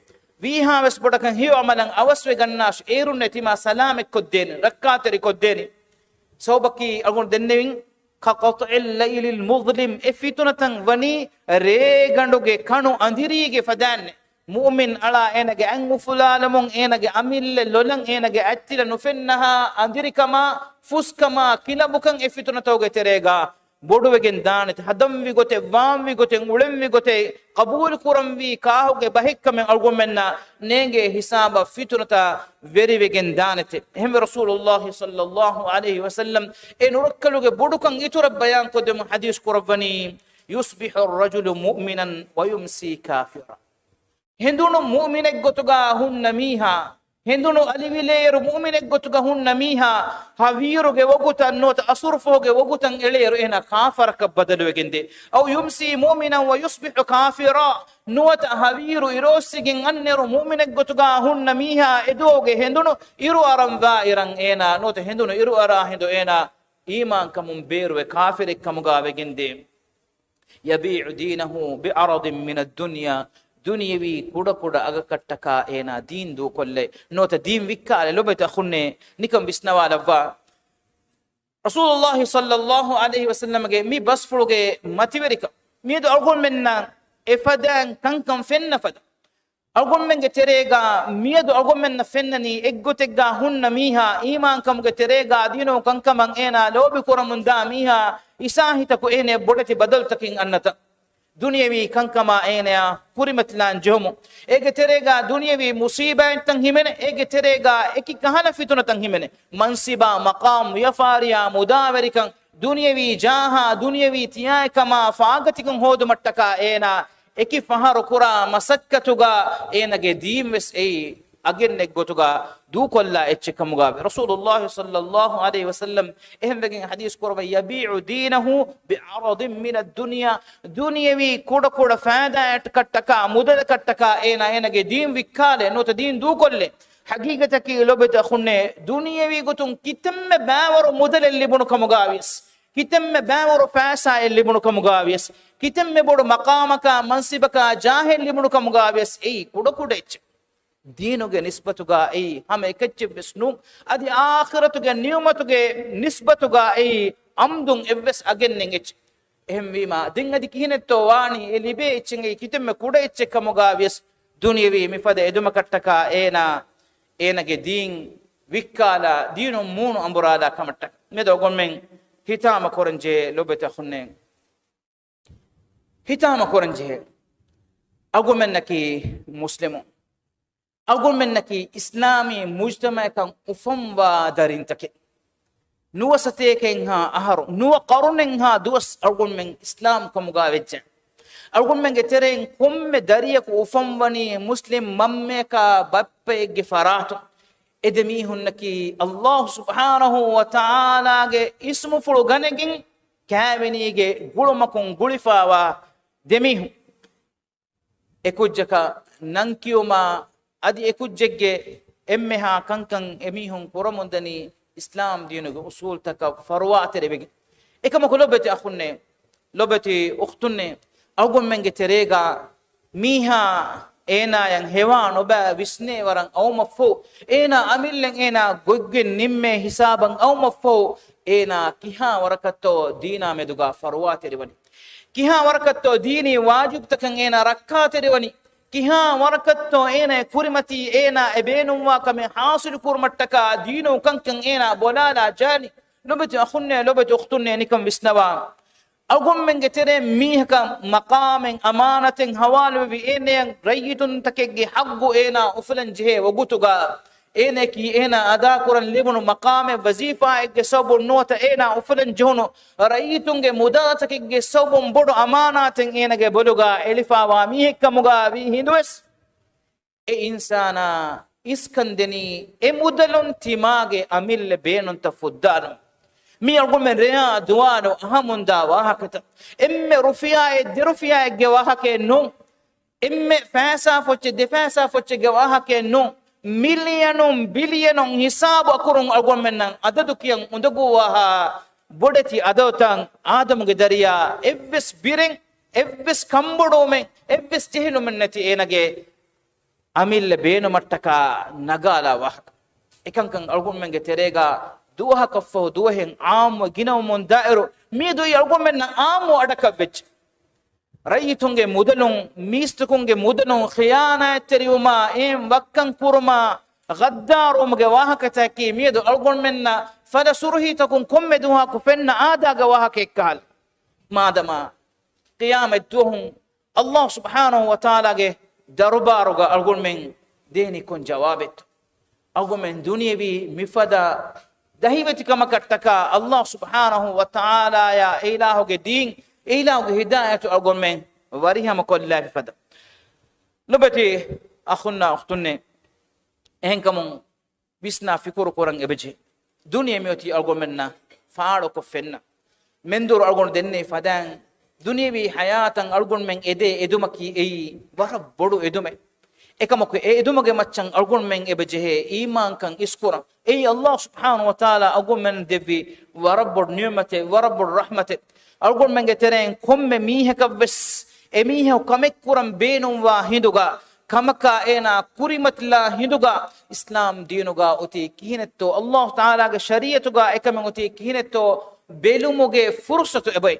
فيها بس بدكن هي عملن أوسوي جناش إيرون نتيما سلامك كدين ركاتري كدين سوبكي أقول دنيين كقطع الليل المظلم إفتنة وني ريغندوجي كانوا أنديريجي فدان مؤمن على إنك أنغ فلالمون إنك أميل لولن إنك أتيل نفنها أنديري كما فوس كما كلا بكن إفتنة توجي تريغا بودوغن دانت هدم وي غوتي وام وي غوتي ولم وي غوتي قبول كورم وي كاهوغي بهيك من ارغومنا نينغي حساب فتنتا ويري ويغن دانت هم رسول الله صلى الله عليه وسلم ان ركلوغي بودوكن يتور بيان قدم حديث قربني يصبح الرجل مؤمنا ويمسي كافرا هندونو مؤمنك غوتوغا هن ميها هندونو أليفيلير مؤمنك غوتوغا هن ميها هاويروغي وغوتا نوت أصرفوغي وغوتا إلير إنا كافرك بدلو وغندي أو يمسي مؤمنا ويصبح كافرا نوت هاويرو إروسيغين أنير مؤمنك غوتوغا هن ميها إدوغي هندونو إرو أرام فائران إنا نوت هندونو إرو أرا هندو إنا إيمان كمون بيرو كافرك كمغا وغندي يبيع دينه بعرض من الدنيا ದುನಿಯವಿ ಕುಡ ಕುಡ ಅಗಕಟ್ಟಕ ಏನ ದೀನ್ ದೂ ಕೊಲ್ಲೆ ನೋತ ದೀನ್ ವಿಕ್ಕಾಲೆ ಲೊಬೆತ ಖುನ್ನೆ ನಿಕಂ ಬಿಸ್ನವಾಲವ್ವ ರಸೂಲುಲ್ಲಾಹಿ ಸಲ್ಲಲ್ಲಾಹು ಅಲೈಹಿ ವಸಲ್ಲಂಗೆ ಮಿ ಬಸ್ ಫುಳುಗೆ ಮತಿವೆರಿಕ ಮೀದು ಅಳ್ಗೊಳ್ ಮೆನ್ನ ಎಫದಂ ಕಂಕಂ ಫೆನ್ನ ಫದ ಅಳ್ಗೊಳ್ ಮೆಂಗೆ ತೆರೆಗ ಮೀದು ಅಳ್ಗೊಳ್ ಮೆನ್ನ ಫೆನ್ನನಿ ಎಗ್ಗುತೆಗ್ಗ ಹುನ್ನ ಮೀಹಾ ಈಮಾನ್ ಕಮ್ಗೆ ತೆರೆಗ ದೀನೋ ಕಂಕಮಂ ಏನ ಲೋಬಿ ಕುರ ಮುಂದಾ ಮೀಹಾ ಇಸಾಹಿತಕು ಏನೆ ಬೊಡತಿ ಬದಲ್ ತಕಿಂ ಅನ್ನತ ದುನಿಯವಿ ಕಂಕಮ ಏನೆಯ ಕುರಿಮತ್ಲಾನ್ ಜೋಮು ಏಗೆ ತೆರೆಗ ದುನಿಯವಿ ಮುಸೀಬಾ ತಂ ಹಿಮೆನೆ ಏಗೆ ತೆರೆಗ ಏಕಿ ಕಹನ ಫಿತುನ ತಂ ಹಿಮೆನೆ ಮನ್ಸಿಬಾ ಮಕಾಮ್ ಯಫಾರಿಯಾ ಮುದಾವರಿಕಂ ದುನಿಯವಿ ಜಾಹ ದುನಿಯವಿ ತಿಯಾಕಮ ಫಾಗತಿಕಂ ಹೋದು ಮಟ್ಟಕ ಏನ ಏಕಿ ಫಹರು ಕುರ ಮಸಕ್ಕತುಗ ಏನಗೆ ದೀಮ್ವೆಸ್ ಏ ಅಗೆನ್ನೆ ಗೊತುಗ ದೂಕೊಲ್ಲ ಎಚ್ಚೆ ಕಮುಗಾವೆ ರಸೂಲುಲ್ಲಾಹಿ ಸಲ್ಲಲ್ಲಾಹು ಅಲೈಹಿ ವಸಲ್ಲಂ ಎಹಂ ಬಗ್ಗೆ ಹದೀಸ್ ಕೊರವ ಯಬೀഉ ದೀನಹು ಬಿಅರದಿನ್ ಮಿನ ದುನಿಯಾ ದುನಿಯವಿ ಕೂಡ ಕೂಡ ಫಾದಾ ಎಟ್ ಕಟ್ಟಕ ಮುದದ ಕಟ್ಟಕ ಏನಗೆ ದೀನ್ ವಿಕ್ಕಾಲೆ ನೋತ ದೀನ್ ದೂಕೊಲ್ಲೆ ಹಕೀಕತಕಿ ಲೊಬೆತ ಖುನ್ನೆ ದುನಿಯವಿ ಗೊತುಂ ಕಿತಮ್ಮೆ ಬಾವರು ಮುದಲೆಲ್ಲಿ ಬುಣು ಕಮುಗಾವಿಸ್ ಕಿತಮ್ಮೆ ಬಾವರು ಫಾಸಾ ಎಲ್ಲಿ ಬುಣು ಕಮುಗಾವಿಸ್ ಕಿತಮ್ಮೆ ಬೋಡು ಮಕಾಮಕ ಮನ್ಸಿಬಕ ಜಾಹೆಲ್ಲಿ ಬುಣು ಕಮುಗಾವಿಸ್ ಏ ಕೂಡ ಕೂಡ ಎಚ್ಚೆ ದೀನುಗೆ ನಿಸ್ಬತುಗ ಐ ಹಮೆ ಕಚ್ಚೆ ಬಿಸ್ನು ಅದಿ ಆಖಿರತುಗೆ ನಿಯಮತುಗೆ ನಿಸ್ಬತುಗ ಐ ಅಮ್ದುಂ ಎವ್ವೆಸ್ ಅಗೆನ್ನೆಂಗ್ ಎಚ್ ಎಹ್ಮೀಮಾ ದಿಂಗದಿ ಕಿಹಿನೆತ್ತೋ ವಾಣಿ ಎಲಿಬೆ ಎಚ್ಚೆಂಗೆ ಕಿತೆಮ್ಮೆ ಕೂಡ ಎಚ್ಚೆ ಕಮುಗಾವಿಯಸ್ ದುನಿಯವಿ ಮಿಫದ ಎದುಮ ಕಟ್ಟಕ ಏನಗೆ ದೀನ್ ವಿಕ್ಕಾಲ ದೀನು ಮೂನು ಅಂಬುರಾದ ಕಮಟ್ಟಕ ಮೆದೋ ಗೊಮ್ಮೆಂಗ್ ಹಿತಾಮ ಕೊರಂಜೆ ಲೊಬೆತ ಖುನ್ನೆ ಹಿತಾಮ ಕೊರಂಜೆ ಅಗುಮೆನ್ನಕಿ ಮುಸ್ಲಿಮು ಅಗುಲ್ ಮೆನ್ನಕಿ ಇಸ್ಲಾಮಿ ಮುಜ್ತಮಾ ಕಂ ಉಫಂವಾ ದರಿಂತಕೆ ನುವ ಸತೇಕೆಂ ಹಾ ಅಹರು ನುವ ಕರುನೆಂ ಹಾ ದುವಸ್ ಅಗುಲ್ ಮೆನ್ ಇಸ್ಲಾಂ ಕಮುಗಾ ವೆಜ್ಜೆ ಅಗುಲ್ ಮೆಂಗೆ ತೆರೆಂ ಕೊಮ್ಮೆ ದರಿಯಕು ಉಫಂವನಿ ಮುಸ್ಲಿಂ ಮಮ್ಮೆಕ ಬಪ್ಪೆಗೆ ಫರಾತು ಎದಮಿ ಹುನ್ನಕಿ ಅಲ್ಲಾಹ್ ಸುಬ್ಹಾನಹು ವ ತಆಲಾಗೆ ಇಸ್ಮು ಫುಳು ಗನೆಗಿಂ ಕ್ಯಾವೆನಿಗೆ ಗುಳುಮಕುಂ ಗುಳಿಫಾವಾ ದೆಮಿಹು ಎಕುಜ್ಜಕ ನಂಕಿಯುಮಾ ಅದಿ ಎಕುಜ್ಜೆಗ್ಗೆ ಎಮ್ಮೆ ಹಾ ಕಂಕಂ ಎಮಿಹುಂ ಪುರಮುಂದನಿ ಇಸ್ಲಾಂ ದೀನುಗೆ ಉಸೂಲ್ ತಕ ಫರ್ವಾ ತೆರೆಬೆಗೆ ಏಕಮಕು ಲೊಬೆತಿ ಅಖುನ್ನೆ ಲೊಬೆತಿ ಉಖ್ತುನ್ನೆ ಅಗುಮ್ಮೆಂಗೆ ತೆರೆಗ ಮೀಹಾ ಏನ ಯಂ ಹೆವಾನ್ ಒಬ ವಿಸ್ನೆ ವರಂ ಔಮಫೋ ಏನ ಅಮಿಲ್ಲೆಂ ಏನ ಗೊಗ್ಗೆ ನಿಮ್ಮೆ ಹಿಸಾಬಂ ಔಮಫೋ ಏನ ಕಿಹಾ ವರಕತ್ತೋ ದೀನಾ ಮೆದುಗ ಫರ್ವಾ ತೆರೆವನಿ ಕಿಹಾ ವರಕತ್ತೋ ದೀನಿ ವಾಜಿಬ್ ತಕಂ ಏನ ರಕ್ಕಾ ತೆರೆವನಿ ಕಿಹಾ ವರಕತ್ತೋ ಏನ ಕುರಿಮತಿ ಏನ ಎಬೇನುವಾ ಕಮೆ ಹಾಸಿಲು ಕುರ್ಮಟ್ಟಕ ದೀನು ಕಂಕಂ ಏನ ಬೋಲಾಲ ಜಾನಿ ಲೊಬೆತಿ ಅಖುನ್ನೆ ಲೊಬೆತಿ ಉಖ್ತುನ್ನೆ ನಿಕಂ ವಿಸ್ನವಾ ಅಗುಮ್ಮೆಂಗೆ ತೆರೆ ಮೀಹಕ ಮಕಾಮೆಂ ಅಮಾನತೆಂ ಹವಾಲುವಿ ಏನೆಯಂ ರೈಯಿತುನ್ ತಕೆಗ್ಗೆ ಹಗ್ಗು ಏನ ಉಫಲನ್ ಜೆಹೆ ಒಗುತುಗ ಏನಕಿ ಏನ ಅದಾ ಕುರನ್ ಲಿಬುನು ಮಕಾಮೆ ವಜೀಫಾ ಎಗ್ಗೆ ಸೊಬು ನೋತ ಏನ ಉಫಲನ್ ಜೋನು ರೈಯಿತುಂಗೆ ಮುದಾತಕೆಗ್ಗೆ ಸೊಬು ಬೊಡು ಅಮಾನಾತೆಂ ಏನಗೆ ಬೊಲುಗ ಎಲಿಫಾವಾ ಮೀಹಕ ಮುಗಾ ವಿ ಹಿಂದುವೆಸ್ ಎ ಇನ್ಸಾನ ಇಸ್ಕಂದೆನಿ ಎ ಮುದಲುನ್ ತಿಮಾಗೆ ಅಮಿಲ್ಲೆ ಬೇನುಂತ ಫುದ್ದಾನು ಮೀ ಅಳ್ಗೊಮ್ಮೆ ರೇಯಾ ದುವಾನು ಅಹಮುಂದ ವಾಹಕತ ಎಮ್ಮೆ ರುಫಿಯಾಯೆ ದಿರುಫಿಯಾಯೆಗೆ ವಾಹಕೆ ನು ಎಮ್ಮೆ ಫಾಸಾ ಫೊಚ್ಚೆ ದಿಫಾಸಾ ಫೊಚ್ಚೆಗೆ ವಾಹಕೆ ನು ಮಿಲಿಯನು ಬಿಲಿಯನು ಹಿಸಾಬು ಅಕುರುಂ ಅಳ್ಗೊಮ್ಮೆನ್ನ ಅದದು ಕಿಯಂ ಉಂದಗುವಾಹ ಬೊಡೆತಿ ಅದೋತಂ ಆದಮುಗೆ ದರಿಯಾ ಎವ್ವೆಸ್ ಬಿರೆಂ ಎವ್ವೆಸ್ ಕಂಬುಡೋಮೆ ಎವ್ವೆಸ್ ಚೆಹಿನುಮೆನ್ನತಿ ಏನಗೆ ಅಮಿಲ್ಲೆ ಬೇನು ಮಟ್ಟಕ ನಗಾಲ ವಾಹಕ ಎಕಂಕಂ ಅಳ್ಗೊಮ್ಮೆಂಗೆ ತೆರೆಗ ದುವಹ ಕಫೋ ದುವಹೆಂ ಆಮ ಗಿನವ ಮುನ್ ದಾಯರು ಮೀದು ಅಳ್ಗೊಮ್ಮೆನ್ನ ಆಮು ಅಡಕ ವೆಚ್ ರೈತುಂಗೆ ಮುದಲು ಮೀಸ್ತುಕುಂಗೆ ಮುದಲು ಖಿಯಾನ ತೆರಿಯುಮ ಏಂ ವಕ್ಕಂ ಕುರುಮ ಗದ್ದಾರುಮ್ಗೆ ವಾಹಕತಕಿ ಮೀದು ಅಳ್ಗೊಮ್ಮೆನ್ನ ಫದ ಸುರುಹಿತಕುಂ ಕೊಮ್ಮೆ ದುಹಾಕು ಫೆನ್ನ ಆದಾಗ ವಾಹಕ ಎಕ್ಕಾಲ್ ಮಾದಮ ಕಿಯಾಮತ್ ದುಹುಂ ಅಲ್ಲಾಹ್ ಸುಬ್ಹಾನಹು ವ ತಆಲಾಗೆ ದರ್ಬಾರುಗ ಅಳ್ಗೊಮ್ಮೆನ್ ದೇನಿ ಕೊನ್ ಜವಾಬೆತ್ ಅಳ್ಗೊಮ್ಮೆನ್ ದುನಿಯವಿ ಮಿಫದ ದಹಿವತಿ ಕಮ ಕಟ್ಟಕ ಅಲ್ಲಾಹ್ ಸುಬ್ಹಾನಹು ವ ತಆಲಾ ಯಾ ಇಲಾಹುಗೆ ದೀನ್ ಇಲಾಹುಗೆ ಹಿದಾಯತು ಅಳ್ಗೊಮ್ಮೆನ್ ವರಿಹಮ ಕೊಲ್ಲಾಫಿ ಫದ ಲುಬತಿ ಅಖುನ್ನ ಉಖ್ತುನ್ನೆ ಎಹೆಂಕಮುಂ ವಿಸ್ನಾ ಫಿಕುರು ಕುರಂ ಎಬಜೆ ದುನಿಯ ಮಿಯತಿ ಅಳ್ಗೊಮ್ಮೆನ್ನ ಫಾಡೋ ಕೊಫೆನ್ನ ಮೆಂದೂರು ಅಳ್ಗೊಂಡು ದೆನ್ನೆ ಫದಾನ್ ದುನಿಯವಿ ಹಯಾತಂ ಅಳ್ಗೊಮ್ಮೆನ್ ಎದೆ ಎದುಮಕಿ ಎಯಿ ವರ ಬೊಡು ಎದುಮೆ ekamaku e edumage maccan algun men ebejehe iman kan iskura e Allah subhanahu wa ta'ala algun men devi warabbod ni'mate warabbod rahmate algun men geteren komme mi hekavs emihe kamek kuram beenumwa hinduga kamaka ena kurimatla hinduga islam deenuga uti kihinetto Allah taala ge shariatuga ekamen uti kihinetto belumuge fursatu ebay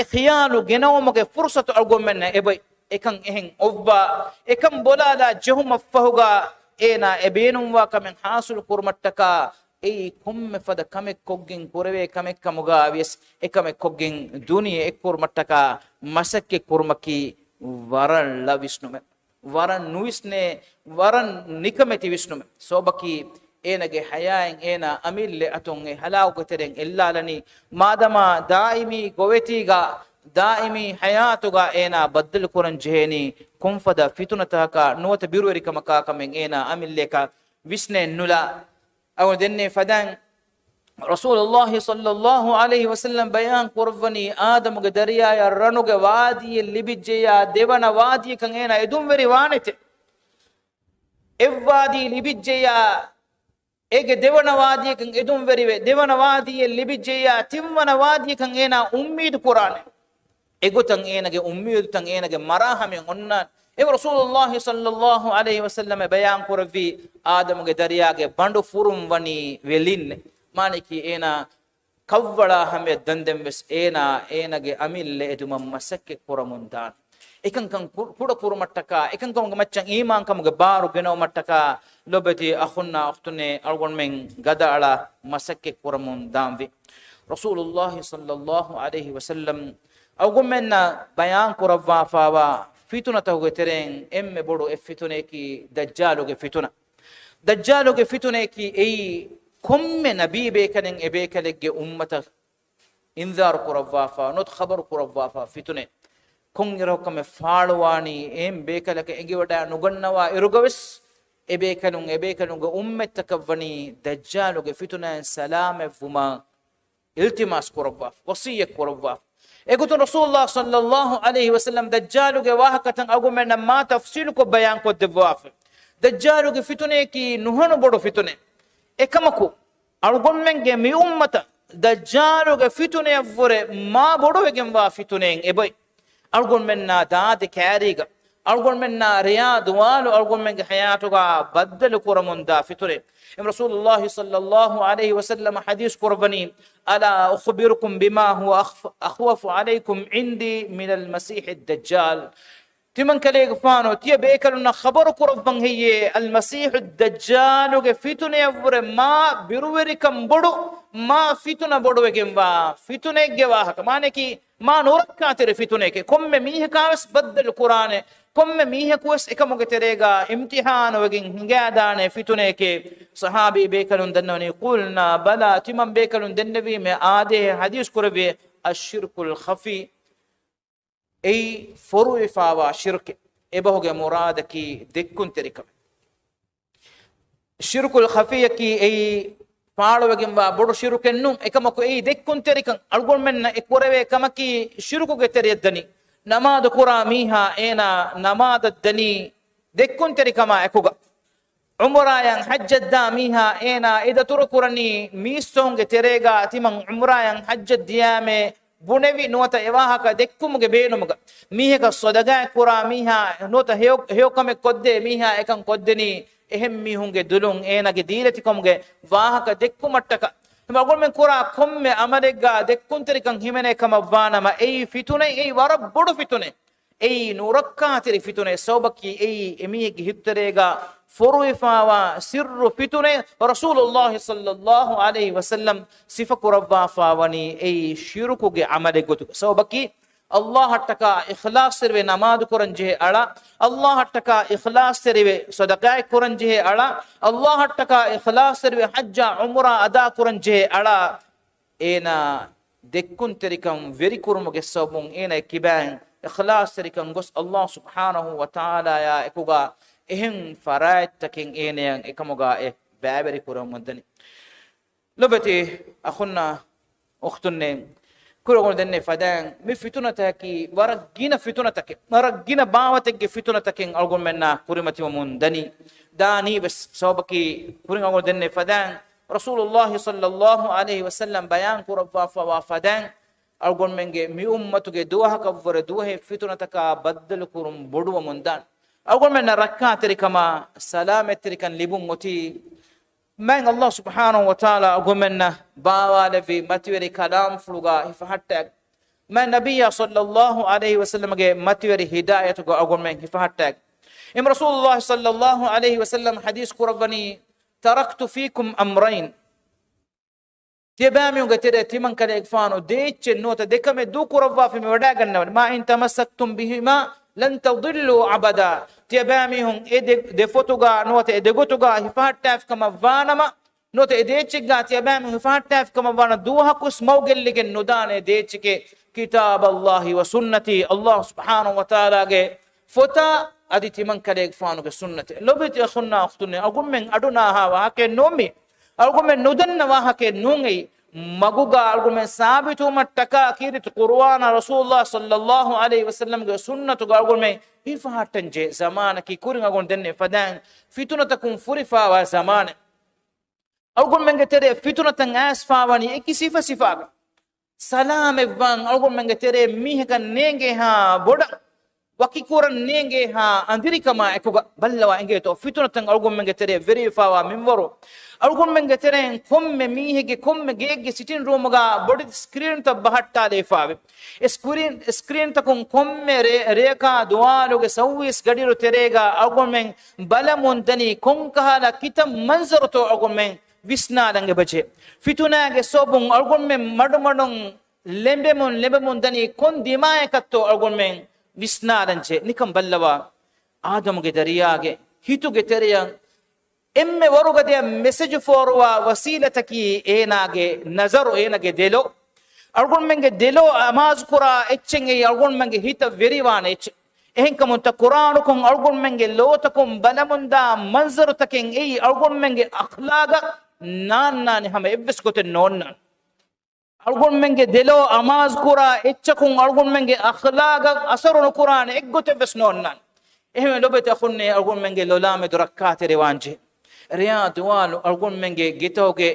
e khiyalu genomuge fursatu algomenna ebay ekan ehen obba ekam bolala jehum fahuga ena ebenumwa kamen hasul kurmattaka ei komme fada kamek koggen kurave kamek kamuga avies ekamek koggen duniye ek kurmattaka masakke kurmaki waran la visnume waran nuisne waran nikameti visnume sobaki enage hayaen ena amille aton e halaw goteren illalani madama daimi govetiga daimi hayatuga ena baddal kuran jeheni konfada fitunataka nuwata birweri kamaka kamen ena amilleka visne nula aw denne fadan rasulullah sallallahu alaihi wasallam bayan kurvani adam ge dariya ya ranuge wadi libijja devana wadi kan ena edum veri wanete evwadi libijja ege devana wadi kan edum verive devana wadi libijja timwana wadi kan ena ummid qur'an egotan enage ummid tan enage marahame onna e rasulullah sallallahu alaihi wasallam bayan kurvi adam ge dariya ge bandu furum wani velinne maniki ena kawwala hame dandem ves ena enage amille eduma masakke kuramundan ekan kan kuda kurumattaka ekan kan maccan iman kam ge baru geno mattaka lobeti akhunna ukhtunne algon men gada ala masakke kuramundan vi rasulullah sallallahu alaihi wasallam awgomenna bayan kurawwa fawa fituna tawge tereng emme bodu e fitune ki dajjaluge fitune ki ei komme nabi be kanen e be kalege ummata inzar kurawwa fa not khabar kurawwa fa fitune kongiro kame faalwani em be kalake ege wada nugannawa irugaves e be kanun ge ummata kawani dajjaluge fituna salame fuma iltimas kurawwa wasiyya kurawwa egutu rasulullah sallallahu alaihi wasallam dajjaluge wahakatan agumenna ma tafsil ko bayan ko dewaf dajjaluge fitune ki nuhanu bodo fitune ekamaku algonmenge mi ummata dajjaluge fitune avore ma bodo wegen wa fitunen eboy algonmenna daade kariga algonmenna riyad walu algonmenge hayatuga baddal kuramunda fitune رسول الله صلى الله عليه وسلم حديث قرباني ألا أخبركم بما هو أخوف عليكم عندي من المسيح الدجال تمن كليغ فانو تي بيكلنا خبر قربان هي المسيح الدجال فتن يفر ما بيروركم بدو ما فتن بدو وگموا فتن گوا كمانه كي ما نوركاتر فتن के كم ميه كاوس بدل القران كم ميه كوس එකමුග تريغا امتحان وگين هنگادانه فتن के صحابي بيكلون دنوني قلنا بلا تمن بيكلون دنبي में आधे حديث قربي الشرك الخفي اي فرو فاوا شرك ابهوge مراد की दिक्कुन तरीका الشرك الخفي की اي පාළුවකින්වා බොඩු ශිරුකෙන්නු එකමක ඒ දෙක්කුන් තෙරිකන් අල්ගොල් මෙන්න එක්වරවේ කමකි ශිරුකුගේ තෙරියද්දනි නමාද කුරා මීහා ඒනා නමාද දනි දෙක්කුන් තෙරිකම එකුග උම්රායන් හජ්ජද්දා මීහා ඒනා ඉදතුරු කුරණි මීස්සොන්ගේ තෙරේගා තිමන් උම්රායන් හජ්ජද්දියාමේ බුනෙවි නොත එවාහක දෙක්කුමුගේ බේනුමුග මීහක සොදගා කුරා මීහා නොත හේයොකම කොද්දේ මීහා එකන් කොද්දෙනි එහෙම් මිහුන්ගේ දුලුන් ඒනගේ දීලතිකමුගේ වාහක දෙක්කු මට්ටක මගොල් මෙන් කුරා කොම්මේ අමරෙග්ගා දෙක්කුන් තරිකන් හිමනේකම වානම ඒ ෆිතුනේ ඒ වර බොඩු ෆිතුනේ ඒ නුරක්කාතිරි ෆිතුනේ සෝබකි ඒ එමිහෙගේ හිත්තරේගා ෆොරුයිෆාවා සිර්රු ෆිතුනේ රසූලුල්ලාහ් සල්ලල්ලාහු අලයිහි වසල්ලම් සිෆ කුරවා ෆාවනි ඒ ශිරුකුගේ අමරෙග්ගතු සෝබකි Allah hattaka ikhlas terve namaz kuranje ala Allah hattaka ikhlas terve sadaqah kuranje ala Allah hattaka ikhlas terve hajja umra ada kuranje ala ena dekkun terikam veri kurumuge sabun ena kiban ikhlas terikam gos Allah subhanahu wa ta'ala ya ekuga ehin farait takin ena ekamuga baberi kuramudani lobati akhunna ukhtunne kurogol denne fadan mi fitunataki waragina fitunatake waragina bawatege fitunataken algon menna kurimati mun dani dani bes sobaki kurogol denne fadan rasulullah sallallahu alaihi wasallam bayan kurabwa fa fadan algon menge mi ummatuge duha kavvore duhe fitunataka baddal kurum boduwa mundan algon men rakka terikama salamet terikan libun oti man Allah subhanahu wa ta'ala algon men bawa levi matiweri kalam fluga hifahatta man nabiyya sallallahu alaihi wasallam ge matiweri hidayatu go algon men hifahatta im rasulullah sallallahu alaihi wasallam hadis kurabani taraktu fikum amrayn تبامي وقتره تمن كده إكفانو ديتش النوتة دكمة دوكو رفا في مودع جنّون ما إن تمسكتم بهما لن تضلوا أبدا تبامي هم دفوتوغا نوتة دغوتوغا هفات تاف كما فانما نوتة ديتش جا تبامي هفات تاف كما فانا دوها كوس موجل لكن ندان ديتش كتاب الله وسنتي الله سبحانه وتعالى فتا أدي تمن كده إكفانو كسنة لو بيت أخونا أختنا أقول من أدوناها وهكذا نومي algomen nudanna wahake nungi maguga algomen sabitu mattaka akirit qur'ana rasulullah sallallahu alaihi wasallam ge sunnatu algomen ifahatanje zamana ki kuringa gon denne fadan fitunatakum furifa wa zamana algomen ge tere fitunatan asfawani ekisifa sifaga salam evvan algomen ge tere miheka nenge ha boda wakikuran nenge ha andirikama ekuga ballawa enge to fitunatan algomen ge tere verifawa minwaro algon menge teren komme mihege komme gege sitting room ga body screen ta bahatta defaave screen ta kon komme reka dualo ge sawis gadiro terega algon men balamun dani kon kahala kitam manzar to algon men visna dange bache fituna ge sobun algon men madmadon lembemun dani kon dimae katto algon men visna danche nikam ballawa adam ge dariyage hitu ge tereyang emme warugade message forwa wasilataki enage nazaru enage delo algon menge delo amazkura etchenge algon menge hita veriwane etch ehenkamunta qur'an kon algon menge lotakum balamunda manzaru taken ei algon menge akhlaga nan hame ebbes kote nonna algon menge delo amazkura etchakun algon menge akhlaga asarun qur'an eggote bes nonna ehme lobete khunne algon menge lolame durakate rewanje riyad walu algon menge gitoge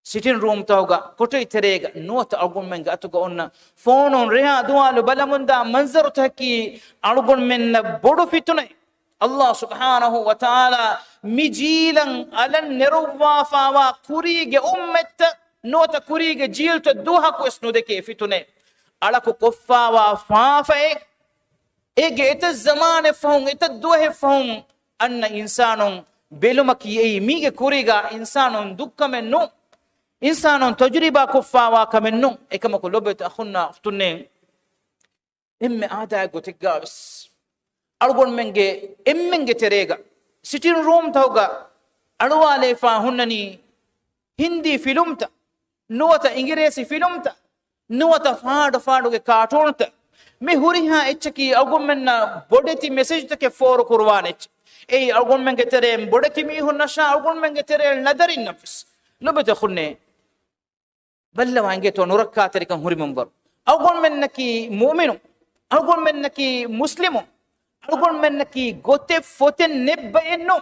sitting room tawga kotoy terega nota algon menge atuga onna phone on riyad walu balamunda manzaru taki algon menna bodu fitune Allah subhanahu wa ta'ala mijilan alan nirwa fawa kurige ummet nota kurige jilto duha ko esnude ke fitune alaku koffawa faafa ege eta zamane fahum eta duhe fahum anna insanun belumaki ei mige kuriga insanun dukkamennu insanun tajriba kuffawa kamennu ekama ko lobet akhunna khtunne emme aada gotigabs algon menge emmenge terega sitting room tawga alwale fa hunnani hindi filmta nuwata ingiresi filmta nuwata faadu ge cartoonta me huriha echki algon menna bodeti message take for kurwanech ei algon menge tere bodeti mi hunnasha algon menge tere nadarin nafs lobete khunne balla wange to nurakka tere kan huri member algon mennaki mu'minu algon mennaki muslimu algon mennaki gote foten nebba enno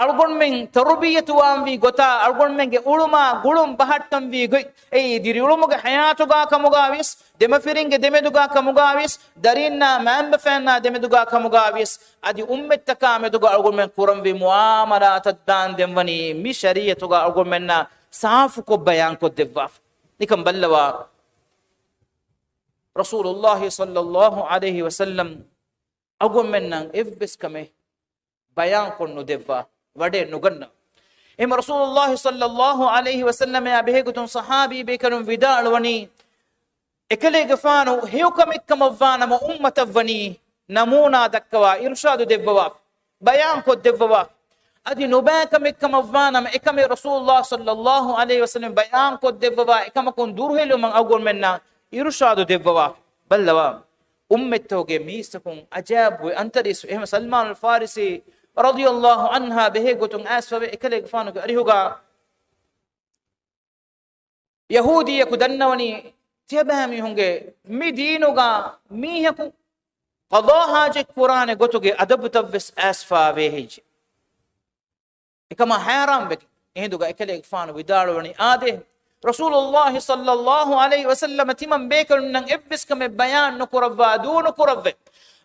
algon men tarbiyatu amvi gota algon menge uluma gulum bahattam vi goy ei diri ulumuga hayatu ga kamuga wis dema firinge demeduga kamuga wis darinna mamba fanna demeduga kamuga wis adi ummettaka meduga algon men kuram vi muamalat dan demwani mi shariyatu ga algon menna saaf ko bayan ko devaf nikam ballawa rasulullah sallallahu alaihi wasallam algon menna evbes kame bayan ko no devva wade nuganna em rasulullah sallallahu alaihi wasallam ya behegutun sahabi bekanum vidalwani ekale gafanu heyukam ikkamavana ma ummatavani namuna dakwa irshadu devwa bayan ko devwa adi nubakam ikkamavana ma ekame rasulullah sallallahu alaihi wasallam bayan ko devwa ekamakun durhelu man agon menna irshadu devwa ballawa ummetoge misakun ajab wa antaris em salman al farisi رضي الله عنها بهيغوتون اسفه اكلك فانو اريهوغا يهودي يكدنوني تيبامي هونغي مدينوغا ميهكو قضاء حاجه قران غوتوغي ادب تبس اسفا بهيج كما حرام بك اندوغا اكلك فانو وداروني اده Rasulullah sallallahu alaihi wasallam timam bekal nan ebbis kame bayan nukurava du nukurave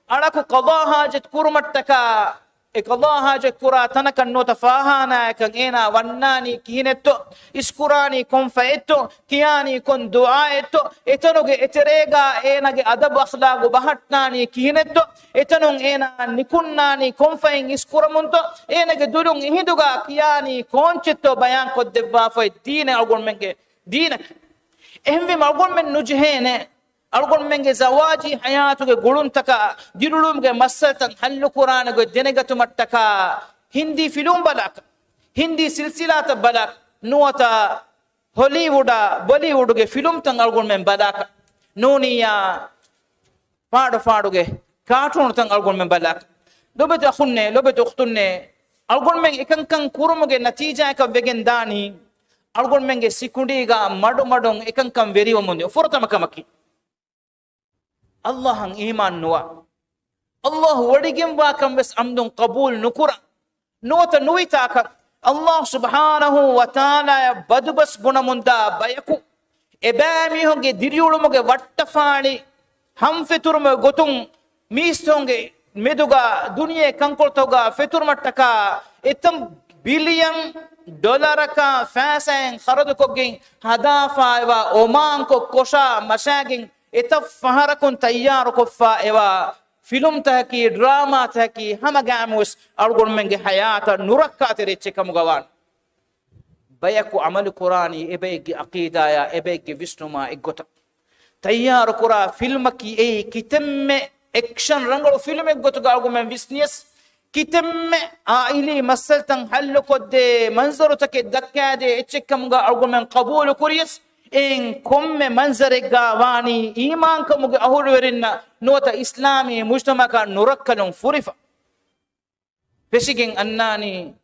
alaku qada hajat kurmattaka e qada hajat kura tanakan nota fahana kan ena wannani kihinetto iskurani kon faetto kiyani kon du'a etto etanoge eterega enage adab akhlagu bahatnani kihinetto etanon ena nikunnani kon fain iskuramunto enage dulun ihiduga kiyani konchetto bayan koddeva fay dine algon menge dinak ehme algon men nujhene algon menge zawaji hayatuge guluntaka dirulumge masaltan hallu qur'anago denegatu mattaka hindi film balak hindi silsilata balak nuwata hollywood bollywood ge film tan algon men balak noniya faadu ge cartoon tan algon men balak lobet akhunne lobet ukhtunne algon men ekankan kurumuge natija ka begen dani algon menge sikundiga madon ekankan veriwa mundi fortama kamaki Allah ang iman nuwa Allah wadigem wa kam bes amdun qabul nukura nuwata nuita ka Allah subhanahu wa ta'ala badubas gunamunda bayaku ebami honge diriyulumuge wattafani hamfeturume gotun mistonge meduga duniye kankoltoga feturmattaka etam billion dollaraka fasen kharadu kogin hadafa wa oman ko kosha mashagin etaf faharakun tayyar ko fa ewa film tahki drama tahki hamagamus algon menge hayata nurakkat reche kamugawan bayaku amal qurani ebegi aqida ya ebegi visnuma egota tayyar qura film ki e kitemme action rangalo film egota algon men visnies kitemme aili masaltan hallu kodde manzaru take dakkade eche kamuga algon men qabul kuriyas in komme manzare gawani iman kamuge ahul werinna nota islami mujtamaka nurakkalun furifa pesigen annani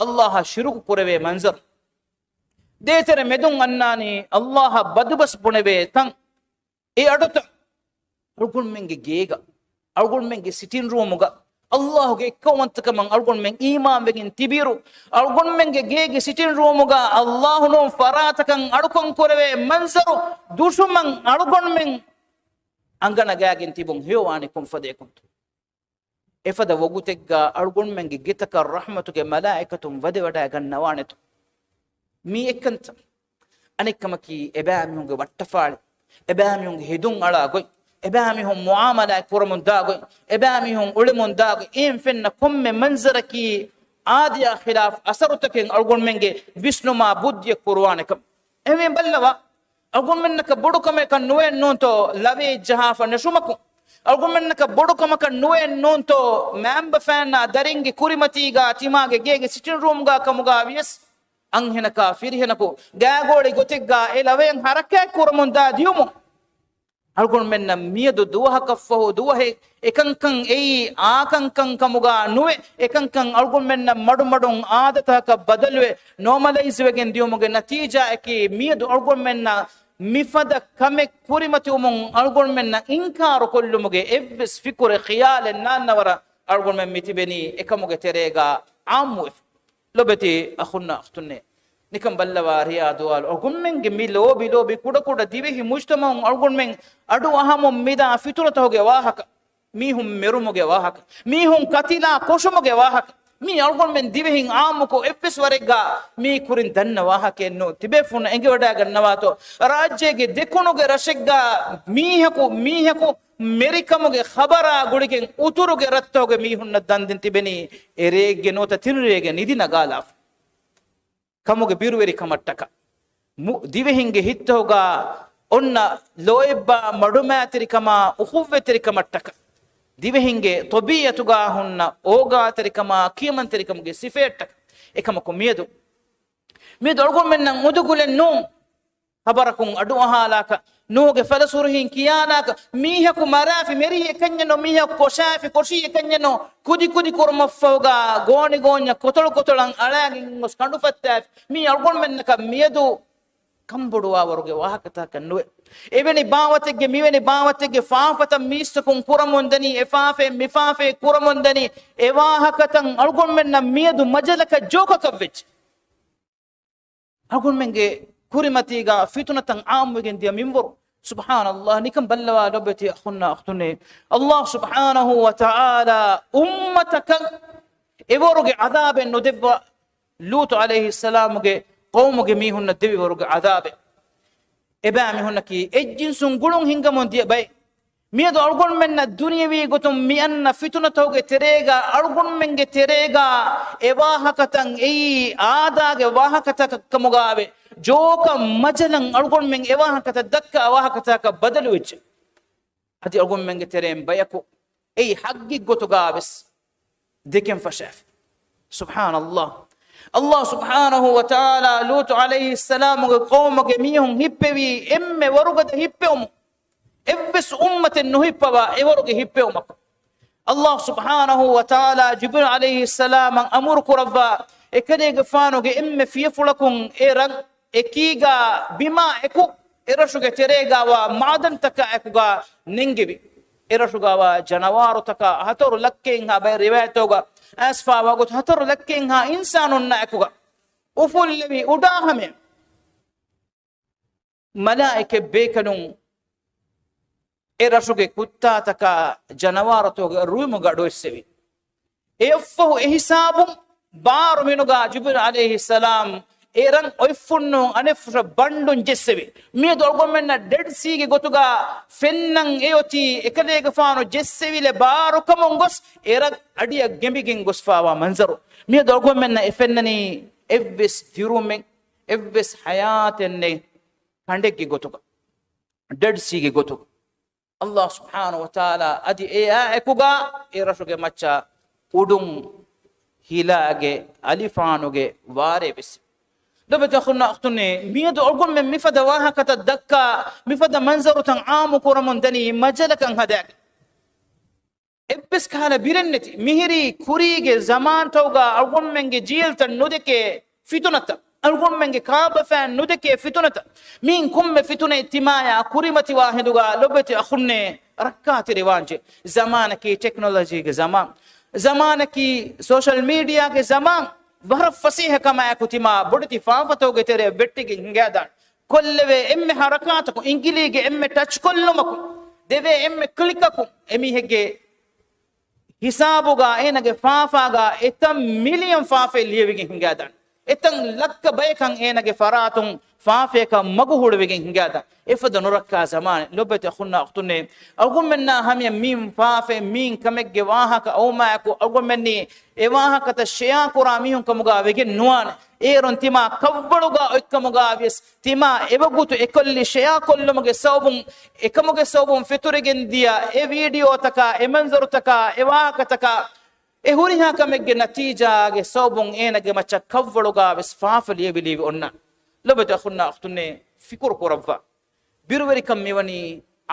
Allah shirku kurave manzar detere medun annani Allah badubas bunebe tan e adota algun menge geega algun menge sitting roomuga Allah ge ekkawantakam algon men iman begin tibiru algon menge geege sitting roomuga Allah non faratakan adukon korave manzaru dushuman algon men angana gaagin tibun hewani kum fadekun efada wogutegga algon menge gitaka rahmatuge malaikatum wade wada gannawanetu mi ekkanta anikkamaki ebami hunge wattafaali ebami hunge hedun ala goy ebami hum muamala kuramun dago ebami hum ulimun dago in fenna komme manzaraki adiya khilaf asarutaken algon menge visnuma budye qur'anakam emen ballawa algon mennaka bodu kame kan nuwen nonto lave jahafa nashumaku algon mennaka bodu kame kan nuwen nonto mamba fanna daringi kurimati ga timage gege sitting room ga kamuga vies anghenaka firhenako gagoli gotegga elaven haraka kuramun da diumu algon menna miyadu duha kaffahu duhe ekankan ei akankan kamuga nuwe ekankan algon menna madun adata ka badalwe normalize wegen diumuge natija eki miyadu algon menna mifada kame kurimati umun algon menna inkar kollumuge evs fikure khiyal nanawara algon men mitibeni ekamuge terega amu lobeti akhunna akhtunne nikam ballawa riyadu al algon menge mi lobi kuda divehi mujtama algon men adu ahamo mida fiturata hoge wahaka mi hum merumuge wahaka mi hum katila koshumuge wahaka mi algon men divehin amuko effes warega mi kurin danna wahake no tibefun enge wada gannawato rajyege dekunuge rashegga mihaku merikamuge khabara gudiken uturuge rattoge mi hunna dandin tibeni erege nota tinrege nidina galaf kamuge biruweri kamattaka divehinge hittoga onna loebba madumatiri kama ukhuvetiri kamattaka divehinge tobiyatuga hunna ogatiri kama kiyamantiri kamuge sifettaka ekamako miedu algon menna mudugulen no habarakun adu ahalaka nuge falasurhin kiyanaka mihaku marafi meri ekanyano mihaku koshafi koshi ekanyano kudi kurmaffoga goni gonya kotolan alagin skandu fattaf mi algon mennaka miedu kambuduwa waruge wahakata kannuwe eveni bawatege miweni bawatege faafata mistakun kuramondani efafe mifafe kuramondani ewahakatan algon menna miedu majalaka joka kavvech algon menge كوريماتيغا فتنة عام وجن دي منبر سبحان الله نكم بلوا لبتي أخونا أختني الله سبحانه وتعالى أمتك إبورج عذاب ندب لوط عليه السلام قومك ميهن الدب ورج عذاب إبامي هنكي إجن سنقولون هنگمون دي باي ميدو أرغون من الدنيا ويغتم ميان فتنة توغي تريغا أرغون من تريغا إباها كتن إي آداغ إباها كتن كمغابي جوكا مجلن أرغون من إباها كتن دكا إباها كتن بدل ويج هدي أرغون من ترين بايكو أي حقي غتو غابس ديكن فشاف سبحان الله الله سبحانه وتعالى لوط عليه السلام قومك ميهم هبوي إم ورغد هبهم إبس أمة النهيبة إورغ هبهم الله سبحانه وتعالى جبريل عليه السلام أمرك ربا إكدي غفانو إم في فلكم إيرغ إكيغا بما إكو إرشوغ تريغا ومعدن تكا إكوغا نينجبي إرشوغا وجنوار تكا هتور لكينها بي روايتوغا أسفا وقت هتر لكينها إنسان نأكوغا أفول لبي أداهم ملائكة بيكنون إرشوغي كتا تكا جنوارتوغا رويموغا دوشسوي إيفو إحساب بار منوغا جبريل عليه السلام إيران أيفنو أنفش بندون جسوي ميدو أرغم من ديد سيغي غتوغا فنن إيوتي إكاليغ فانو جسوي لبارو كمونغوس إيران أديا جمبيغين غسفاوا منظرو ميدو أرغم من إفنني إفبس تيرومين إفبس حياتني كانديكي غتوغا ديد سيغي غتوغا الله سبحانه وتعالى أدي إيا إكوغا إيراشوغي مچا أدوم هيلاغي أليفانوغي واري بس دبت أخونا أختني ميدو أرغم من مفدا واها كتدكا مفدا منظر تنعام كورمون دني مجلك هداك إبس كالا بيرنتي مهري كوريغي زمان توغا أرغم من جيل تنودكي فتنة أرغم من كابا فان نودكي فتنة مين كم فتنة اتمايا كوريمتي واحدوغا لبت أخونا ركات روانجي زمانكي تكنولوجي زمان زمانكي سوشال ميديا کے زمان بہر فصیح کما کتما بڑتی فافتو گے تیرے بیٹی کے ہنگادان کلوے ام حرکات کو انگلی کے ام ٹچ کلمکو دیوے ام کلککو امی ہگے حسابوگا اینگے فافاگا اتم ملین فافے لیوگے ہنگادان اتن لک بیکن اینگے فراتن فافے کا مگہوڑ وگے ہنگادا افد نرکا زمان لبت اخونا اختنے اگم مننا ہم میم فافے مین کمگ واہا کا اوما کو اگم منی ایواہا کا تشیا قرامیوں کمگا وگے نوان ایرون تیما کبڑوگا اکمگا ویس تیما ایوگوتو اکلی شیا کلمگے صوبن اکمگے صوبن فطرگن دیا ای ویڈیو تکا ای منظر تکا ایواہا کا تکا ehuriha kamegge natija ge sobon enage macha kavvologa bes faafal yebili onna lobata akhunna akhtunne fikur korabba birweri kam mewani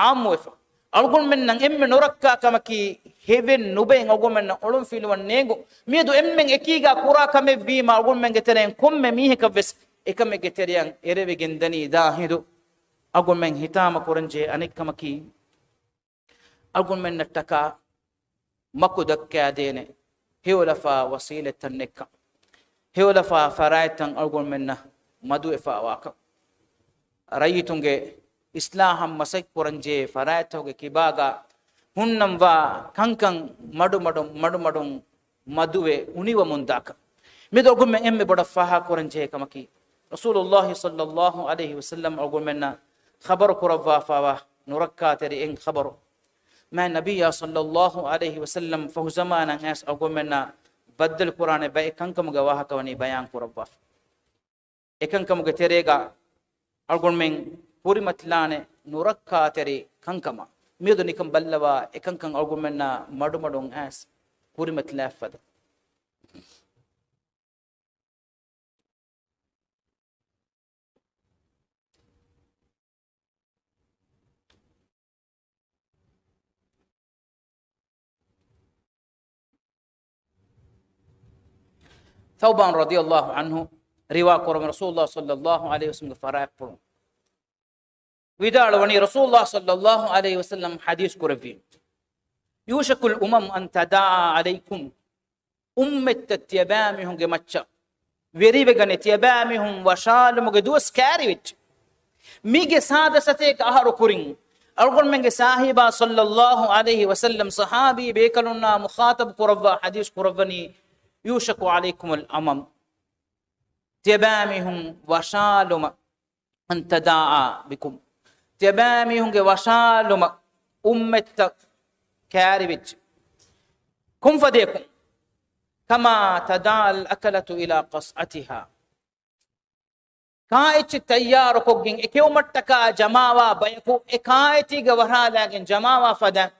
amwefa algon men nan emme norakka kamaki heaven nube algon men olum filwan nego miedu emmen ekiga kura kame bima algon men geteren komme mihe kabes ekame geterian ereve gendani dahidu algon men hitama koranje anik kamaki algon men nataka makudakka dene هيولفا وسيلة النكا هيولفا فرايتن أرغون منا مدو إفا واقع رأيتونغي إسلاهم مسيك پرنجي فرايتوغي كيباغا هنم وا كنكن مدو مدوه اني ومنداك ميدو أرغون من أمي بڑا فاها پرنجي كمكي رسول الله صلى الله عليه وسلم أرغون منا خبر قربا فاوا نركا تري إن خبرو ما النبي صلى الله عليه وسلم فهو زمانا ناس أقومنا بدل القرآن بأي كنكم جواها كوني بيان قربا إكنكم جتريجا أقول من پوری متلانه نوركا تري كنكما ميدو نكم بلوا إكنكم أقول منا مدون أس پوری متلافد ثوبان رضي الله عنه روا قرم رسول الله صلى الله عليه وسلم فراق قرم ودار وني رسول الله صلى الله عليه وسلم حديث قرفي يوشك الأمم أن تداعى عليكم أمة تتيبامهم جمتشا වෙරිවගනේ තියබෑමිහුම් වශාලමුගේ දුවස් කෑරිවිච්ච මීගේ සාදසතේක අහරු කුරින් අල්ගොන් මෙන්ගේ සාහිබා සල්ලල්ලාහු අලයිහි වසල්ලම් සහාබී බේකලුන්නා මුඛාතබ කුරවා හදීස් කුරවනි යූෂකු අලයිකුමුල් අමම් තියබෑමිහුම් වශාලුම අන්තදාආ බිකුම් තියබෑමිහුම්ගේ වශාලුම උම්මෙත්ත කෑරිවිච්ච කුම්ෆදේකුම් كما تدعى الأكلة إلى قصعتها كايتش تيار كوجين إكيومتكا جماوا بيكو إكايتي جوهرا لكن جماوا فدا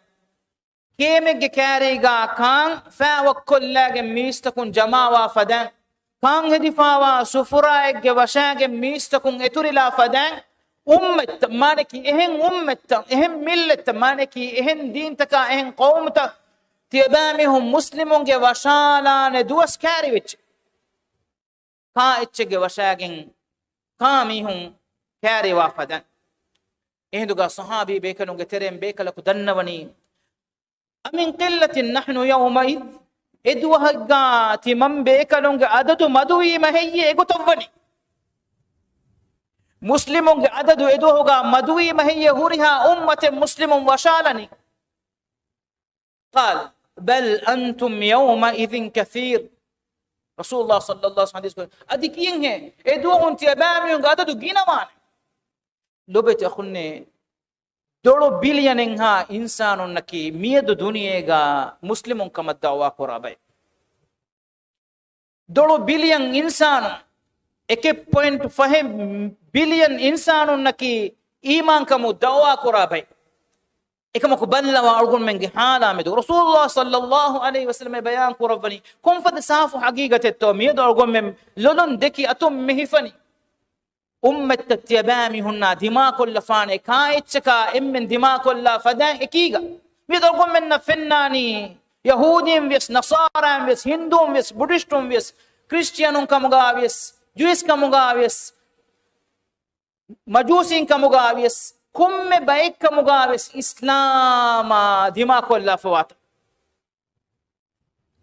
كيمك كاريغا كان فاوكل لكن ميستكون جماوا فدا كان هدفاوا سفراء جوشاك ميستكون إتوريلا فدا أمت مانكي إهن أمت إهن ملت مانكي إهن دين تكا إهن قومتا තියබෑමිහුම් මුස්ලිමුන්ගේ වශාලාන දුවස් කෑරිවිච්ච කායිච්චගේ වශාගෙන් කාමිහුම් කෑරිවා ෆදන් එහෙදුගා සහාබී බේකනුගේ තෙරෙන් බේකලකු දන්නවනි අමින් qillatin nahnu yawma'id එදුවහගා තිමම් බේකනුගේ අදදු මදුවීම හෙయ్యේ එගොතවනි මුස්ලිමුන්ගේ අදදු එදුවහගා මදුවීම හෙయ్యේ හුරිහා උම්මතෙන් මුස්ලිමුන් වශාලනි قال بل أنتم يومئذ كثير رسول الله صلى الله عليه وسلم أديكين هي إدوا أنت أبامي وقاعدة تجينوان لبيت أخوني دولو بليونها إنسان نكي ميد دنيا جا مسلم كم الدعوة قرابي دولو بليون إنسان 1.5 بليون إنسان نكي إيمان كم الدعوة قرابي إكما قبلنا وأرجون من جهالا مدو رسول الله صلى الله عليه وسلم بيان قربني كم فد سافو حقيقة التوميد أرجون من لولن دكي أتم مهفني أمة تتيبامي هنا دماء كل فاني كايتشكا إم من دماء كل فدان إكيغا ميد أرجون من فناني يهودين ويس نصارى ويس هندوم ويس بوديستوم ويس كريستيانون كمغا ويس جويس كمغا ويس مجوسين كمغا ويس كم بايك مغاوس إسلام دماغ الله فوات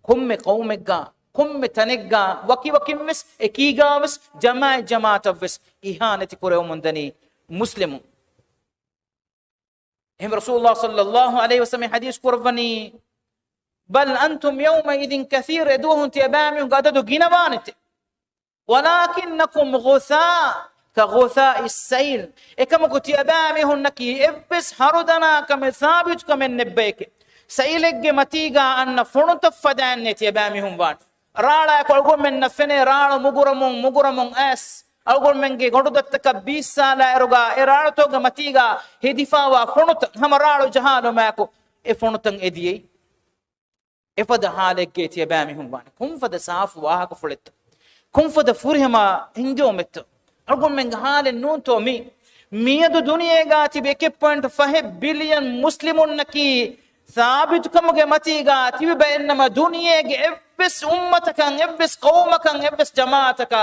كم قومك كم تنقى وكي مس إكيغا مس جماعة وس إهانة كوريو مندني مسلم هم رسول الله صلى الله عليه وسلم حديث قربني بل أنتم يومئذ كثير يدوهم تيبامي وقاددوا جينوانت ولكنكم غثاء كغثاء السيل إكما كتي أبامي هنكي إبس هردنا كم ثابت كم النبيك سيلك متيغا أن فرنت فدان نتي أبامي هم وان رالا يقول من نفني رالا مغرمون أس أقول من جي قدرت تكبيسا لا إرغا إرارتو متيغا هدفا وفرنت هم رالا جهالو ماكو إفرنتن إديي إفد حالك جيتي أبامي هم وان كم فد ساف واهك فلت كم فد فرهما هنجو متو أقول من حال النون تومي مية دنيا قاتي ب1.5 بليون مسلمون نكي ثابت كم جمتي قاتي بينما دنيا إبس أمتك إبس قومك إبس جماعتك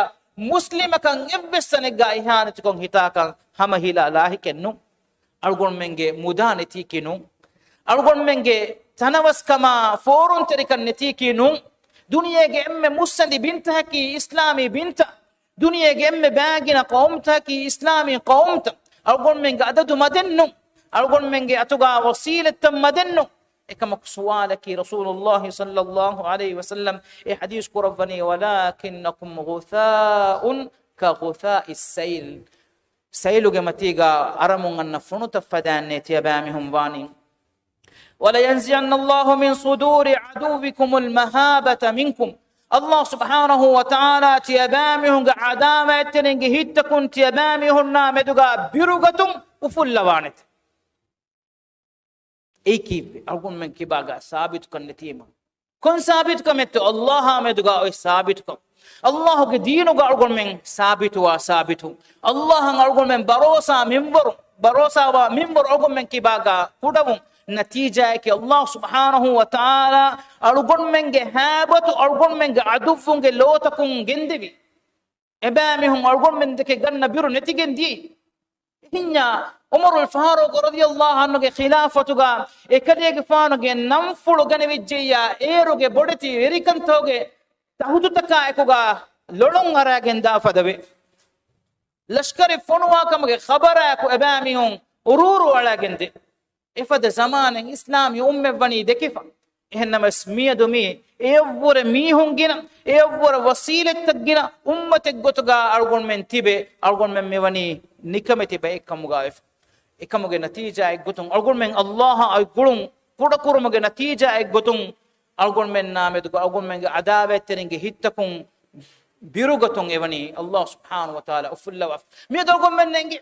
مسلمك إبس سنجا إهانتكم هتاك هم هلا الله كنو أقول من جي مدانتي كنو أقول من جي تناوس كما فورون تريك النتي كنو دنيا إم مسند بنتها كي إسلامي بنتها دنيا جم باجنا قومتها كي إسلامي قومت أقول من قعدت مدنو أقول من قعدتها وسيلة مدنو كما سؤالك رسول الله صلى الله عليه وسلم حديث قربني ولكنكم غثاء كغثاء السيل سيل جمتيجا أرمون أن فنوت فدان تيابامهم واني ولا ينزعن الله من صدور عدوكم المهابة منكم الله سبحانه وتعالى تيابامهم عدامة تنين هيتكم تيابامهم نامدوغا بيروغتم وفل لوانت اي كيف أقول من كباغا ثابت كن نتيما كن ثابت كمت الله مدوغا اي ثابت كم الله كدينوغا أقول من ثابت وثابت الله أقول من بروسا منبر أقول من كباغا كودوم نتيجة كي الله سبحانه وتعالى أرغون منك هابت أرغون منك عدوفون لوتكون جندبي إبامهم أرغون من ذلك جنة بيرو نتيجة دي هنا عمر الفاروق رضي الله عنه خلافته إكريك فانو نمفلو جنبي جيا إيرو بدتي إريكن توجه تهودو تكا إكوغا lolong aragen da fadawe lashkari fonwa kamge khabara ko ebamihun ururu alagende ifada zamanen islam umme bani dekifa ehennama smiyadumi evvore mihungina evvore wasilettagina ummate gotuga algon men tibe algon men mewani nikameti be ekamuga ekamuge natija ek gotun algon men allah ay gulun kuda kurumuge natija ek gotun algon men name duga algon men ge adabe teringe hittakun birugatun evani allah subhanahu wa taala ufulla wa mi algon men nenge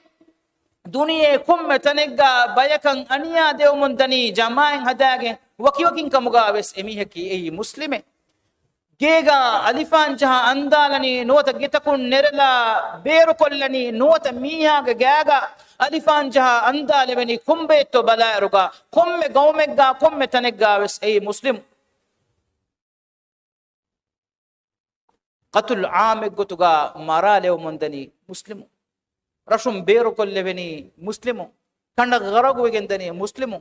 duniye kumme tanegga bayakan aniya dewmundani jama'in hadage wakiwakin kamuga wes emihaki ei muslime gega alifan jaha andalani nuwata gitakun nerla beru kollani nuwata miyaga gaga alifan jaha andaleveni kumbe to balaruga komme gawmegga komme tanegga wes ei muslim qatul aame gotuga maralew mundani muslimu rashum beru kolleveni muslimu kanda garaguwegendani muslimu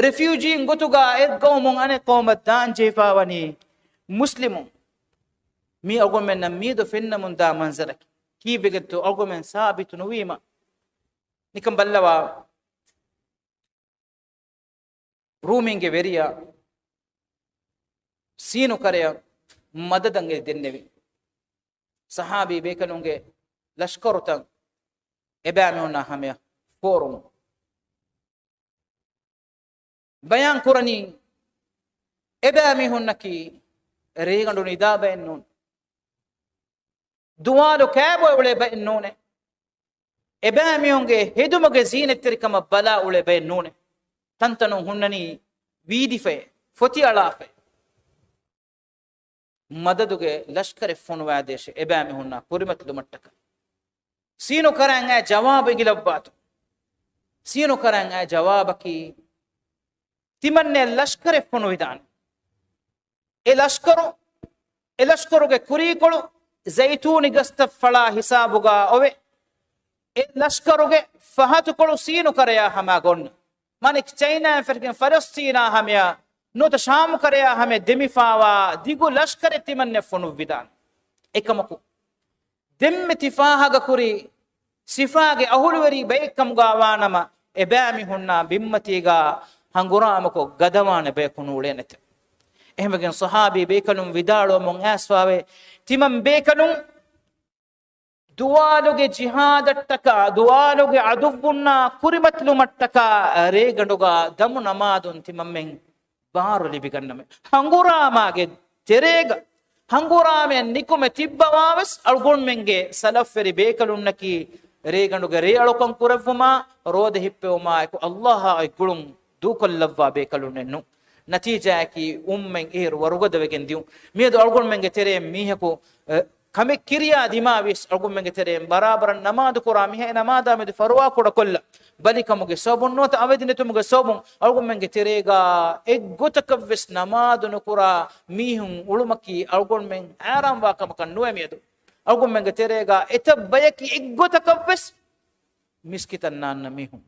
refugee gotuga ed gawmon ane qawmat dan jefawani muslimu mi algomen na mi do fenna mun da manzarak ki begetto algomen sabitu no wima nikam ballawa rooming veriya sinu karya madadange dennevi sahabi bekanunge lashkarutan ebamuna hamya forum bayan kurani ebami hunnaki regandu nidaba ennun duwalu kabo ule ba ennune ebami hunge hedumuge zinetirikama bala ule ba ennune tantanu hunnani widife foti alafe madaduge lashkare fonwa deshe ebami hunna kurimatlu mattaka sino karanga jawab igilabbat sino karanga jawabaki timanne lashkare fonu vidan e lashkaruge kurikolu zaituni gasta fala hisabuga ove e lashkaruge fahatu kolu sino karaya hama gon manik china fergen palestina hamya nota sham karaya hame demifawa digu lashkare timanne fonu vidan ekamaku demme tifahaga kuri sifage ahulweri baykam gawanama ebami hunna bimmatiga hanguramako gadawane be kunulenete ehmegen sahabi bekanum vidalo mon aswawe timam bekanum duwaluge jihaadattaka duwaluge adubunna kurimatlu mattaka reganduga damu namadun timammen baru libiganname hanguramage terega hangurame nikume tibbawaves algonmenge salaferi bekalunnaki reganduge re alokon kurevuma rode hippewuma ko allah ay gulum dukollavva bekalunennu natija ki ummen er warugadawen diu miedo algonmenge tere mihako kame kiriya dimavis algonmenge tere barabar namaz qura mihe namada med farwa koda kolla balikamuge sobun nota avedinetumuge sobun algonmenge terega eggotakavves namadunu qura mihun ulumaki algonmen aram wa kamakan nuemiedo algonmenge terega etabayaki eggotakavves miskitan nanna mihun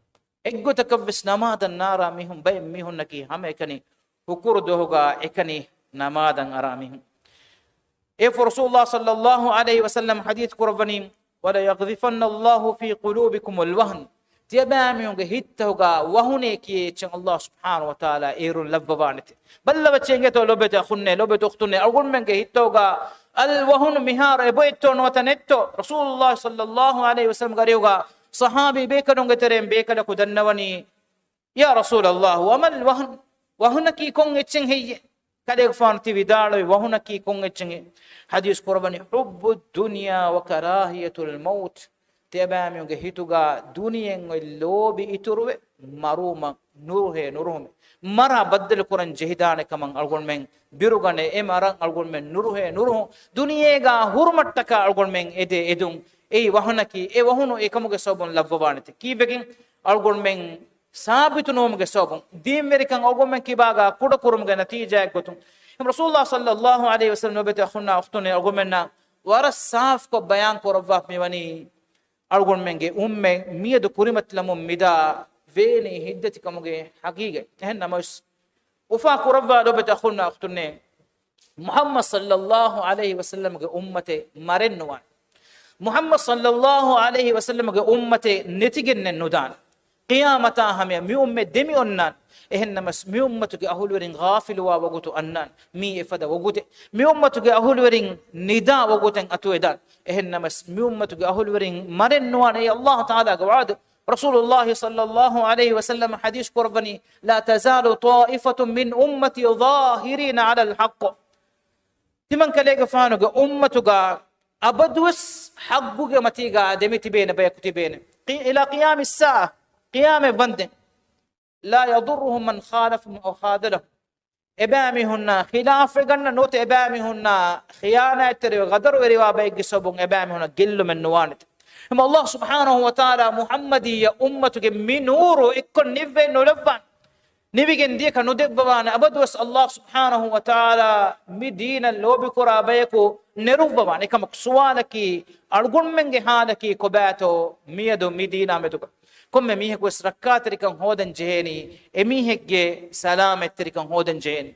eggotakavves namadan nara mihun bay mihun naki hame ekani hukur dohoga ekani namadan ara mihun e for rasulullah sallallahu alaihi wasallam hadith kurabani wala yaghdifanna allah fi qulubikum alwahn tiyabamiyunge hittauga wahune kiye chen allah subhanahu wa taala erun labbabanete balla chenge to lobete khunne lobete ukhtunne algun menge hittauga alwahun mihar eboyto nota netto rasulullah sallallahu alaihi wasallam gariuga sahabi bekanunge terem bekala kudannawani ya rasulullah wamal wahn wahunaki kon echen heye kade fanti vidalo wahunaki kon echen hadis kurabani hubbu dunya wa karahiyatul maut tebamiyuge hituga duniyen lobi ituruwe maruma nuruhe mara baddal kuran jehidane kaman algon men birugane e maran algon men nuruhu duniyega hurmattaka algon men ede edum ei wahunaki e wahunu ekamuge sobon lavwanete kibegin algon men sabitu nomuge sobon dimerikan algon men kibaga kuda kurumge natija gotum rasulullah sallallahu alaihi wasallam nobete khunna ukhtune algon menna wara saf ko bayan ko rabba miwani algon menge umme miedu kurimatlamum mida veni hiddati kamuge hagige ehna mas ufa kurabba dobet akhunna akhtunne محمد صلى الله عليه وسلم کے امت مرن نوان محمد صلى الله عليه وسلم کے امت نتگن ندان قيامتا ہمیں می امت دمی انان ehennama mi ummatuge ahulwerin ghafilwa wagutu annan mi efada wagute mi ummatuge ahulwerin nida waguten atuedan ehennama mi ummatuge ahulwerin marennuan ay Allah taala gawad رسول الله صلى الله عليه وسلم حديث قربني لا تزال طائفة من أمتي ظاهرين على الحق تمن كليك فانوغ أمتوغ أبدوس حقوغ متيغا دمتي بين بيكتي بين إلى قيام الساعة قيام بندن لا يضرهم من خالفهم أو خاذلهم إبامي هنا خلاف جنة نوت إبامي هنا خيانة تري غدر وروا بيج سبون إبامي هنا قل من نوانت هم الله سبحانه وتعالى محمدي يا أمتك من نور إكون نفين نلفان نبيجن ديك ندبان أبدوس الله سبحانه وتعالى مدينة لو بكرة بيكو نروبان إكمل سوالك أرجون من جهالك كباتو ميدو مدينة مدوك كم ميهك وسركات تريكم هودن جهني ميهك جه سلامة تريكم هودن جهني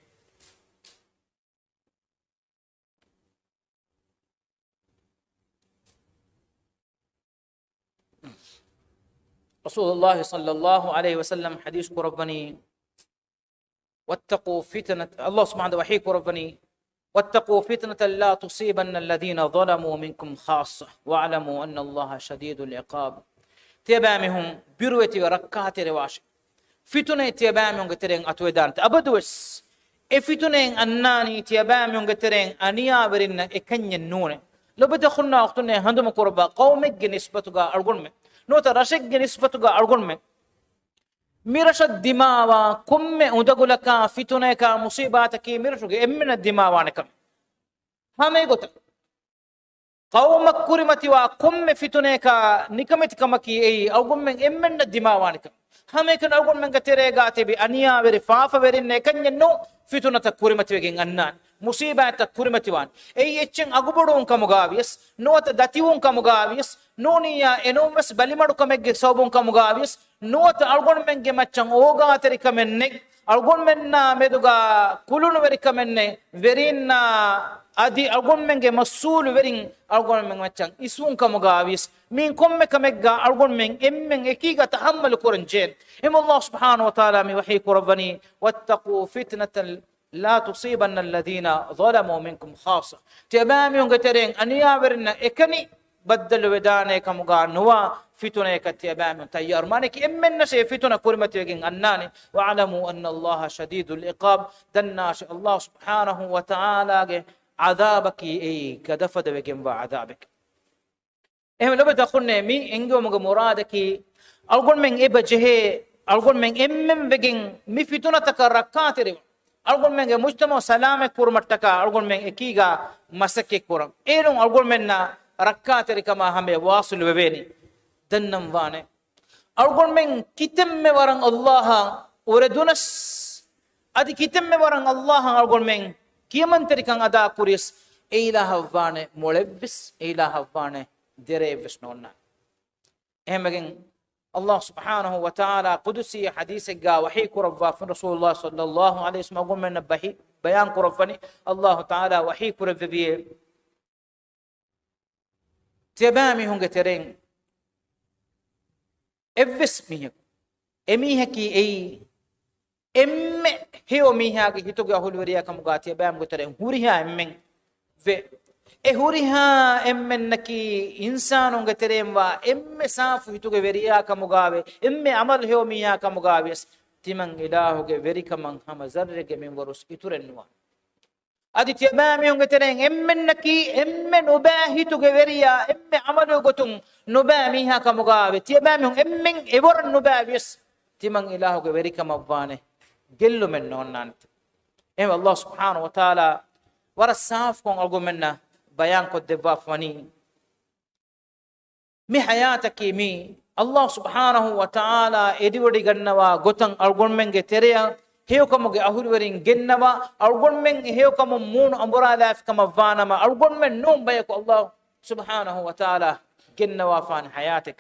رسول الله صلى الله عليه وسلم حديث قربني واتقوا فتنة الله سبحانه وحيك قربني واتقوا فتنة لا تصيبن الذين ظلموا منكم خاصة واعلموا أن الله شديد العقاب تيبامهم بيروتي وركعتي رواش فتنة تيبامهم قترين أتويدان أبدوس فتنة أناني تيبامهم قترين أنيا برين إكني النون لو بدخلنا أختنا هندم قربا قومك نسبتك أرجون من نوتا رشك نسبتك أرجون من ميرش الدماء كم أدقلك فتنة كمصيباتك ميرشك إمن الدماء وانكم هم يقول قومك كرمتي وكم فتنة نكمت كمكي أي أرجون من إمن الدماء وانكم هم يكن أرجون من كتيرة بأنيا برفاف برين كن ينو فتنة كرمتي وجين أنان مصيبات كرمتي وان أي إتشن أقبلون كمغابيس نوت داتيون كمغابيس نونيا إنومس بليمارو كمج صوبون كمغابيس نوت أرجون من جمتشن أوغا تري كمنك أرجون منا مدوغا كلون وري كمنة ورينا أدي أرجون من مسؤول ورين أرجون من متشن إسون كمغابيس من كم كمجا أرجون من إمن إكيغا تحمل كورنجين إم الله سبحانه وتعالى مي وحي كربني واتقوا فتنة لا تصيبن الذين ظلموا منكم خاصة تبامي ينقترين أن يابرنا إكني بدل ودانه كمغا نوا فتنة كتبامي تيار مانك إمن نشي فتنة كرمة يجين أناني واعلموا أن الله شديد العقاب دناش الله سبحانه وتعالى عذابك أي كدفد بكم وعذابك إهم لو بدخلنا مي إنجو مغ مرادك أقول من إبجه أقول من إمم بجين مي فتنة تكركات ريم أقول من مجتمع سلامة كورمتكا أقول من إكيغا مسكة كورم إيرون أقول منا ركات ركما هم واصل وبيني دنم وانه أقول من كتم ورن الله وردونس أدي كتم ورن الله أقول من كيمن تركان أدا كوريس إله وانه مولبس إله وانه دريفس نونا إهم بجين الله سبحانه وتعالى قدسي حديث جا وحي كربا في رسول الله صلى الله عليه وسلم أقول من بحي بيان كربني الله تعالى وحي كرب بيه تبامي هم قترين إفس ميه أميه كي أي أم هي أميه كي هتوجا هولوريا كم قاتي بام قترين هوريها أمين في هوريها أمن نكي إنسان هم قترين وا أم ساف هتوجا وريا كم قابي أم عمل هي أميه كم قابيس تمن إله كي كمان هم زرر كمن ورس يتورنوا أدي تبامي هم قترين أمن نكي أمن أباهي توجا وريا أم عمل قطن نباميها كم قابي تبامي هم أمن إبر نبابيس تمن إله كي كم أبانه قل من نونانت إيه الله سبحانه وتعالى ورساف كون أرجومنا بيان قد دفافني مي حياتك مي الله سبحانه وتعالى إدوري جنوا غتن أرجومن جتريا هيو كم أهورين جنوا أرجومن هيو كم مون أمبرا لاف كم فانا ما أرجومن نوم بيك الله سبحانه وتعالى جنوا فان حياتك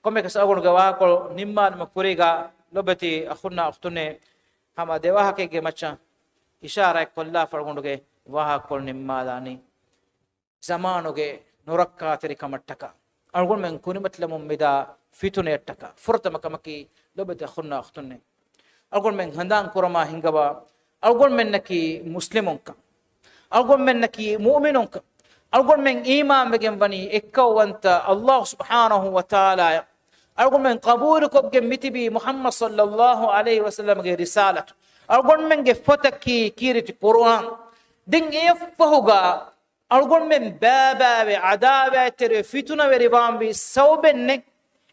كم يكسرون جواكل نمان مكوريجا لبتي أخونا أختنا هما دواها كي مچا إشارة كلها فرعون wahakol nimmalani zamanuge nurakkaateri kamattaka algon men kunimatlamum mida fitunettaka furtama kamaki lobete khunna akhtunne algon men handan kurama hingaba algon men naki muslimonka algon men naki mu'minonka algon men iman begen bani ekkawanta Allah subhanahu wa ta'ala algon men qabul kobge mitibi Muhammad sallallahu alaihi wasallam ge risalat algon men ge fotaki kiriti Qur'an din efahuga algon men baba ve adaba tere fituna ve ribambi sawbenne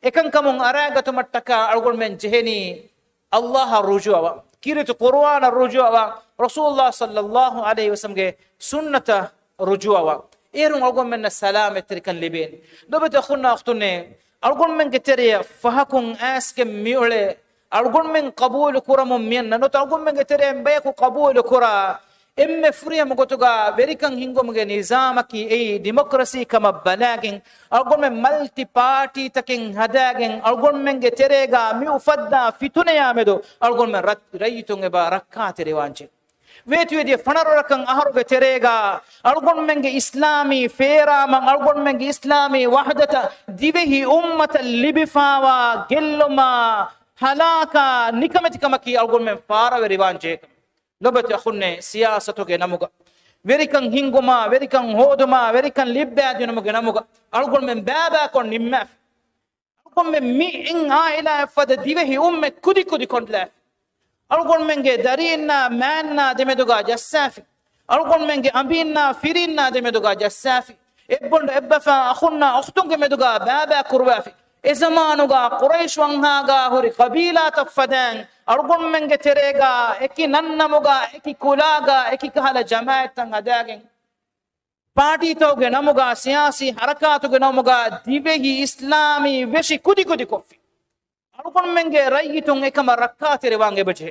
ekan kamun aragatu mattaka algon men jeheni Allah rujuwa kiriti Qur'an rujuwa Rasulullah sallallahu alaihi wasallam ge sunnata rujuwa erun algon men salamet tere kan liben dobete khunna akhtunne algon men geteriya fahakun aske miule algon men qabul kuramum miyanna not algon men geteriya mbeku qabul kura emme furiya mogotuga verikan hingomge nizamaki ei democracy kama balagin algon men multi party takin hadagen algon men geterega mi ufadda fitune yamedo algon men rayitun eba rakate rewanche wetuedi fanararakan aharuge terega algon menge islami fera man algon menge islami wahdata divehi ummata libifawa gelluma halaka nikametikama ki algon men fara veriwanje lobati akhunne siyasatu ge namuga verikan hinguma verikan hoduma verikan libba namuga namuga algon men baba kon nimma algon men mi in aila fada divehi umme kudi kondla algon menge darinna manna demeduga jassafi algon menge ambinna firinna demeduga jassafi ebbonda ebbafa akhunna ukhtunge meduga baba kurwafi e zamanuga quraish wanhaga hori qabila tafadan algon menge terega eki nannamuga eki kulaga eki kahala jamaatan hadagen party toge namuga siyasi harakatuge namuga divehi islami veshi kudi koffi algon menge rayitun ekama rakkate rewange beje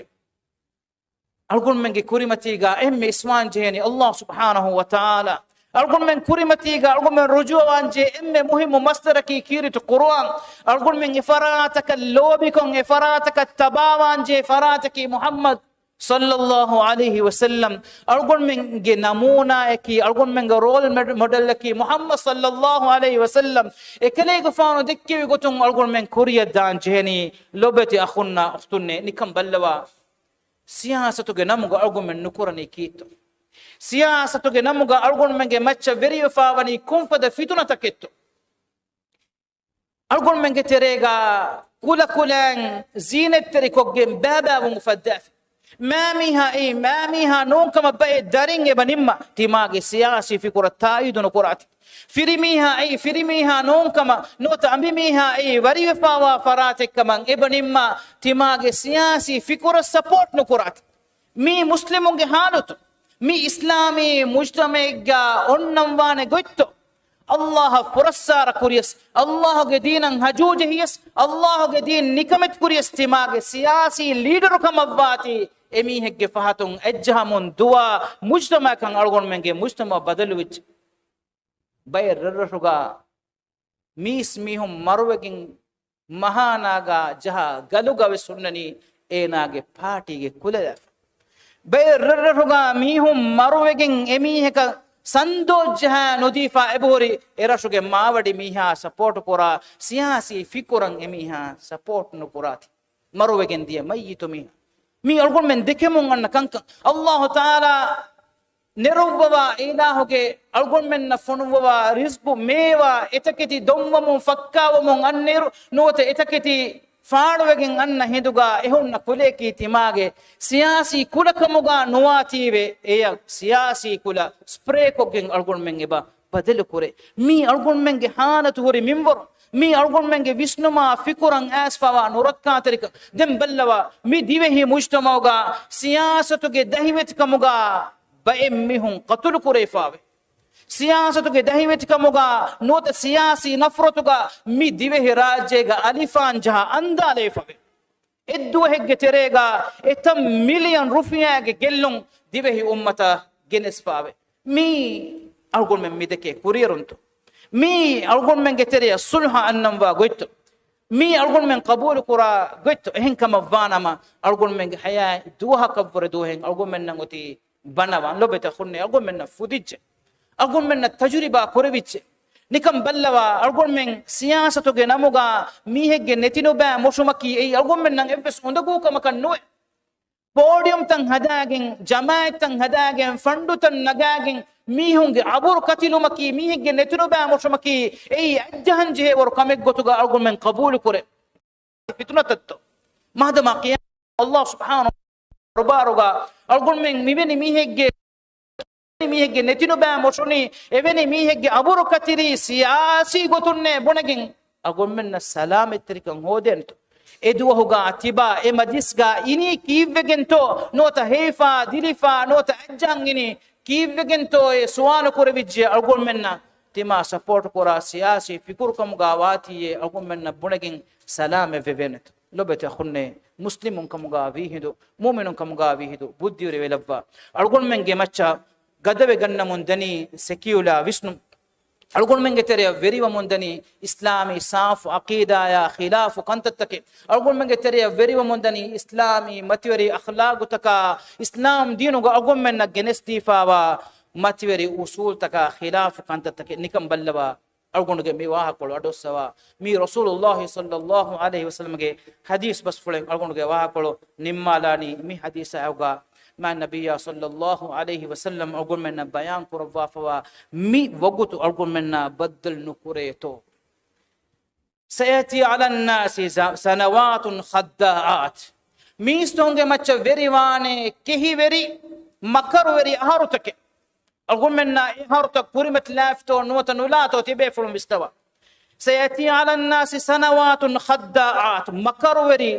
algon menge kurimatiga emme iswan jeni Allah subhanahu wa ta'ala algon men kurimatiga algon men rujuwan je emme muhimu masdaraki kirit Qur'an algon men ifarataka lobikon ifarataka tabawan je farataki Muhammad sallallahu alaihi wasallam algon men ge namuna eki algon men role model ki Muhammad sallallahu alaihi wasallam ekale go faano dekke gotun algon men kuriya dan jeni lobeti akhunna ukhtunne nikam ballawa siyasatu ge namuga algon men nukurani kito siyasatu ge namuga algon men ge macha veriyo faawani kumfada fituna taketto algon men ge terega kula kulan zinet terikogge baba wa mufaddaf ما ميها نون كما بقى دارين بنما تماغي سياسي في كرة تايد ونكرات فرميها نون كما نوت أمبيميها وريو فاوا فراتك كمان ابنما تماغي سياسي في كرة سبورت نكرات مي مسلمون جهالته مي إسلامي مجتمع أنموان قلتو الله فرسار كوريس الله قدينا هجوج هيس الله قدين نكمت كوريس تماغي سياسي ليدر كما باتي emi hegge fahatun ejjahamun duwa mujtama kan algon menge mujtama badalwich bay rarruga mis mihum marwegin mahanaga jaha galuga wesunnani enage party ge kulala bay rarruga mihum marwegin emi heka sandojha nodifa ebori erashuge mawadi miha support kora siyasi fikuran emiha support no kurati marwegin dia mayitu miha mi algon men dekemun anna kankan Allah taala neruwa ilahuge algon men na fonuwa rizqu mewa etaketi domwamun fakkawamun anneru note etaketi faadwegen anna heduga ehunna kuleki timage siyasi kulakamuga nuwatiwe eya siyasi kula spray kogen algon men eba badal kure mi algon men ge halatu hori minwar mi algon menge visnuma fikuran asfawa nurakka tarika dem ballawa mi divehi mujtamauga siyasatuge dahimet kamuga baemmihun qatul kurefawe siyasatuge dahimet kamuga not siyasi nafratuga mi divehi rajega alifan jaha andalefawe eddu hegge terega etam million rufiya ge gellun divehi ummata genesfawe mi algon men mideke kurirunto mi algon men geteriya sulha annam wa goitto mi algon men qabul kura goitto hen kama vanama algon men haya duha kabure duhen algon men nangoti banawan lobeta khunne algon men fudijje algon men tajriba korevicce nikam ballawa algon men siyasato ge namuga mihegge netino ba moshumaki ei algon men nan ebbes ondagu kamakan noe podium tan hadagen jamaat tan hadagen fandu tan nagagen mihunge abur katilumaki mihegge netino ba moshumaki ei ajjahan je wor kamek gotuga algon men qabul kore fitnatatto mahdama qiyam Allah subhanahu baruga algon men mibeni mihegge netino ba moshoni eveni mihegge abur katiri siyasi gotunne bonagin algon men salamet trikan hodento eduwahuga atiba e majisga ini kivvegento nota heifa dilifa nota ajjangini kivvegento e suwalo korevijje algon menna tima support kora siyasi fikur kamuga watiye algon menna bunagin salame vevenet lobete khunne muslimun kamuga vihidu mu'minun kamuga vihidu buddiyure velabba algon menge macha gadave ganna mundani sekula visnu algon menge tere veriwa mundani islami saf aqida ya khilaf kantatake algon menge tere veriwa mundani islami matiwari akhlaq taka islam dinu ga algon menna genestifawa matiwari usul taka khilaf kantatake nikam ballawa algon ge mi waha kol adosawa mi rasulullah sallallahu alaihi wasallam ge hadith bas fulen algon ge waha kol nimmalani mi hadisa awga ma nabiyya sallallahu alaihi wasallam algon menna bayan kurwa fawa mi wagutu algon menna badal nukureto sayati ala an-nas sanawatun khadda'at mi stonge macha veriwane kehi veri makaru veri aharutake algon menna iharta purimat lafto nota nulato tibe fulum bistawa sayati ala an-nas sanawatun khadda'at makaru veri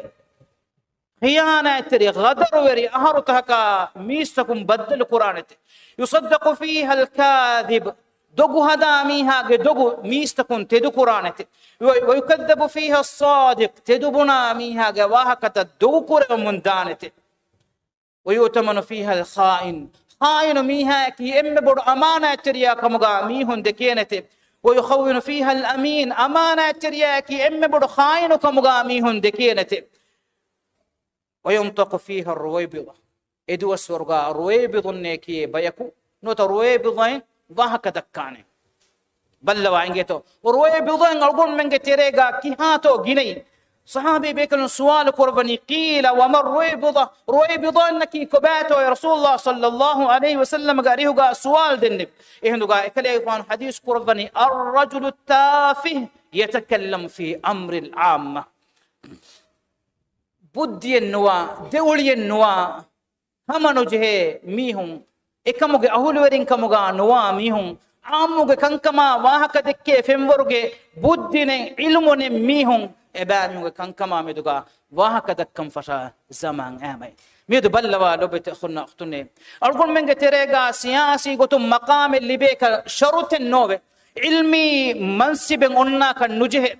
خيانة غدر وري أهرتك ميستكم بدل قرآنته يصدق فيها الكاذب دغو هدا ميها دغو ميستكم تدو قرآنته ويكذب فيها الصادق تدبنا ميها واهكة دغو قرآن من دانته ويؤتمن فيها الخائن خائن ميها كي إم بر أمانة تريا كمغا ميهن دكينته ويخون فيها الأمين أمانة تريا كي إم بر خائن كمغا ميهن دكينته وينطق فيها الرويبضة إدو السرقاء رويبض النيكي بيكو نوتا رويبضين ضحك دكاني بلوا عنجتو رويبضين أقول من جتيريغا كيهاتو جيني صحابي بيكن سؤال قربني قيل وما الرويبضة رويبضين نكي كباتو يا رسول الله صلى الله عليه وسلم قاريهوغا سؤال دنب إهندوغا إكلي فان حديث قربني الرجل التافه يتكلم في أمر العامة बुद्धि नुआ देउलिय नुआ हमनो जहे मीहुं एकमुगे अहुलवेरिं कमुगा नुआ मीहुं आमुगे कंकमा वाहक देक्के फेमवरुगे बुद्धिने इल्मुने मीहुं एबामुगे कंकमा मेदुगा वाहक दक्कम फशा जमान आमै मेदु बल्लवा लोबत खुन्ना अख्तुने अलगुन मेंगे तेरेगा सियासी गोतु मकाम लिबेका शरुत नोवे इल्मी मनसिबें उन्ना का नुजहे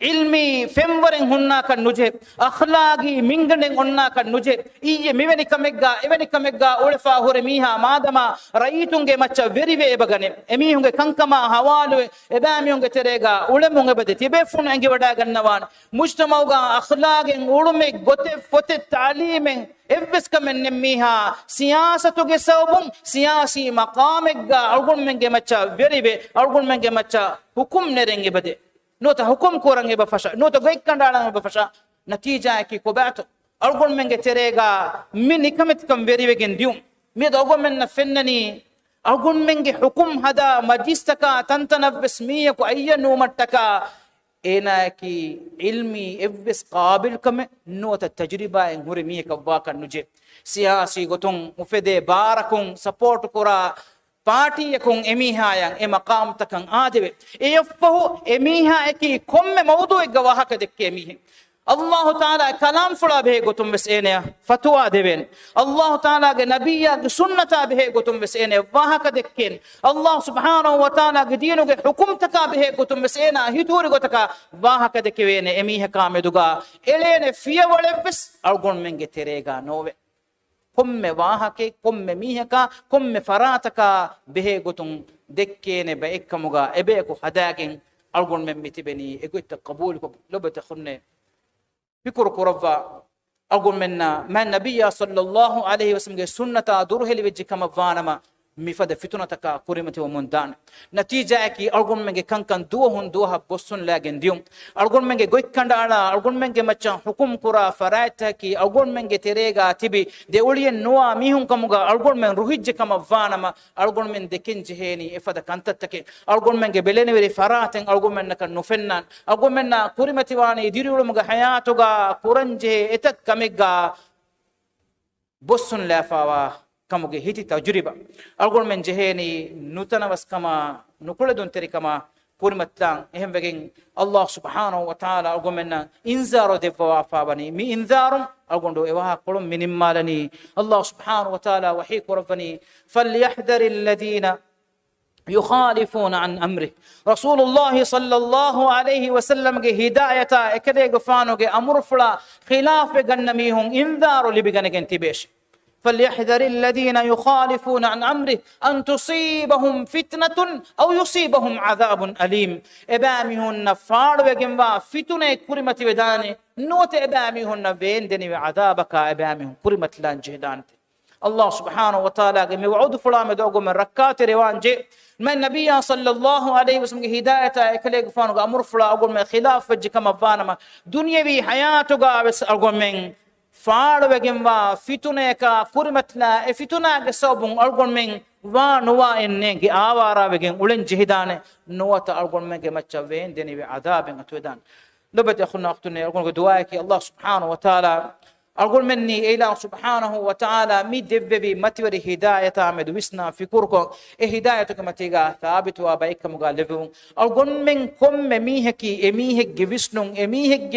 ilmi femwaren hunna kan nuje akhlaqi mingnen onna kan nuje iye meveni kamegga ulfa hore miha madama raitunge macha verive ebagane emi hunge kankama hawalu ebami hunge terega ulemunge bade tibe fun ange wada gannawan mujtamauga akhlaqen ulume gote fote taalimen ebbes kamen miha siyasatu ge sawbun siyasi maqamegga algun menge macha verive algun menge macha hukum nerenge bade نوتا حكم كورانغي بفشا نوتا غيك كاندالانغ بفشا نتيجة كي كوباتو أرغون منغي تريغا من نكمت كم ويري ويجن ديوم ميد أرغون من نفنني أرغون منغي حكم هذا مجيستكا تنتنفس مية كو أي نومتكا إنا كي علمي إفس قابل كم نوتا تجربة إنغوري مية كواكا نجي سياسي غتون مفيدة باركون سبورت كورا party yakun emiha yang e maqam takan adebe e yafahu emiha eki komme mawdu e gawaha ka dekke emihe Allah taala kalam fula be gotum besene fatwa deben Allah taala ge nabiyya ge sunnata be gotum besene waha ka dekken Allah subhanahu wa taala ge dinu ge hukum taka be gotum besena hituri gotaka waha ka dekkene emiha ka meduga elene fiya walebes algon menge terega nove komme wahake komme mihaka komme farataka behe gotun dekkene ba ekkamuga ebe ko hadagen algon men mitibeni egoitta qabul ko lobata khunne fikur kurava أقول منا ما النبي صلى الله عليه وسلم سنة دوره اللي بيجي كما فانما مفاد فتنة تكا كوريمة ومندان نتيجة كي أقول منك كان دوهن دوها بوسون لاجن ديوم أقول منك قوي كندا على أقول منك مچان حكم كورا فرائت كي أقول منك تريغا تبي دولي نوا ميهم كموغا أقول من روحيج كما فانما أقول من دكين جهني إفاد كانت تكي أقول منك بليني بري فراتن أقول منك نفنان أقول منا كوريمة واني ديريولو مغا حياتوغا كورنجه إتك كميغا بوسون لافاوا kamuge hiti tajriba algol men jeheni nutana waskama nukule don terikama purimatlan ehem wegen Allah subhanahu wa ta'ala algol men inzaro devwa fabani mi inzarum algondo ewa kolum minimmalani Allah subhanahu wa ta'ala wahi korfani falyahdhar alladhina يخالفون عن أمره رسول الله صلى الله عليه وسلم کے ہدایت اکدے گفانو کے امر فلا خلاف گنمیہم انذار لبگنگن تبیش فليحذر الذين يخالفون عن أمره أن تصيبهم فتنة أو يصيبهم عذاب أليم إبامهن فار وجنوا فتنة كرمة بداني نوت إبامهن بين دني وعذابك إبامهن كرمة لان جهدان الله سبحانه وتعالى موعود فلان دوغو من ركعات روان جي من النبي صلى الله عليه وسلم هداية إكليك فانو أمر فلا أقول من خلاف وجه كما فانما دنيوي حياتك بس أقول من فار وجنوا فتنة كرمتنا فتنة كسبون أقول من وانوا إنك آوارا وجن أولن جهدان نوات أقول من كمتشا وين دني بعذاب أتودان لبت أخونا أختنا أقول دعائك الله سبحانه وتعالى أقول مني إله سبحانه وتعالى مدببي متوري هداية عمد وسنا في كوركو هدايتك متيجا ثابت وابيك مغالبون أقول منكم ميهكي ميهك وسنون ميهك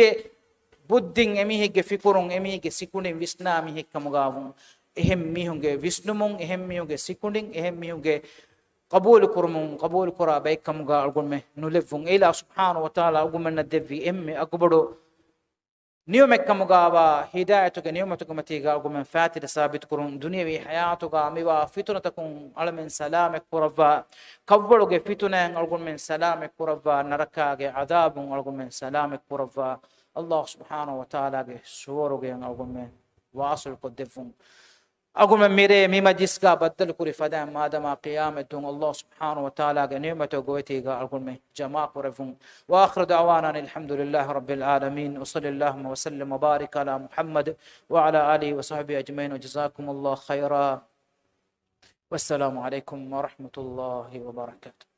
بدين ميهك فكرون ميهك سكون وسنا ميهك مغاون إهم ميهك وسنمون إهم ميهك سكونين إهم ميهك قبول كرمون قبول كرا بيك مغا أقول من نلفون إله سبحانه وتعالى أقول من الدبي أكبرو نيومك كمغاوا هدايتك نيومتك متيغا ومن فاتر ثابت كرون دنيوي حياتك ميوا فتنتكم على من سلامك قربا كبلوك فتنه على من سلامك قربا نركاك عذاب على من سلامك قربا الله سبحانه وتعالى سورك على من واصل قدفون أقول من ميري ميما جسكا بدل كوري فدام مادما قيامة الله سبحانه وتعالى نعمته قوتيغا أقول من جماع قرفون وآخر دعوانا الحمد لله رب العالمين وصلى اللهم وسلم وبارك على محمد وعلى آله وصحبه أجمعين وجزاكم الله خيرا والسلام عليكم ورحمة الله وبركاته.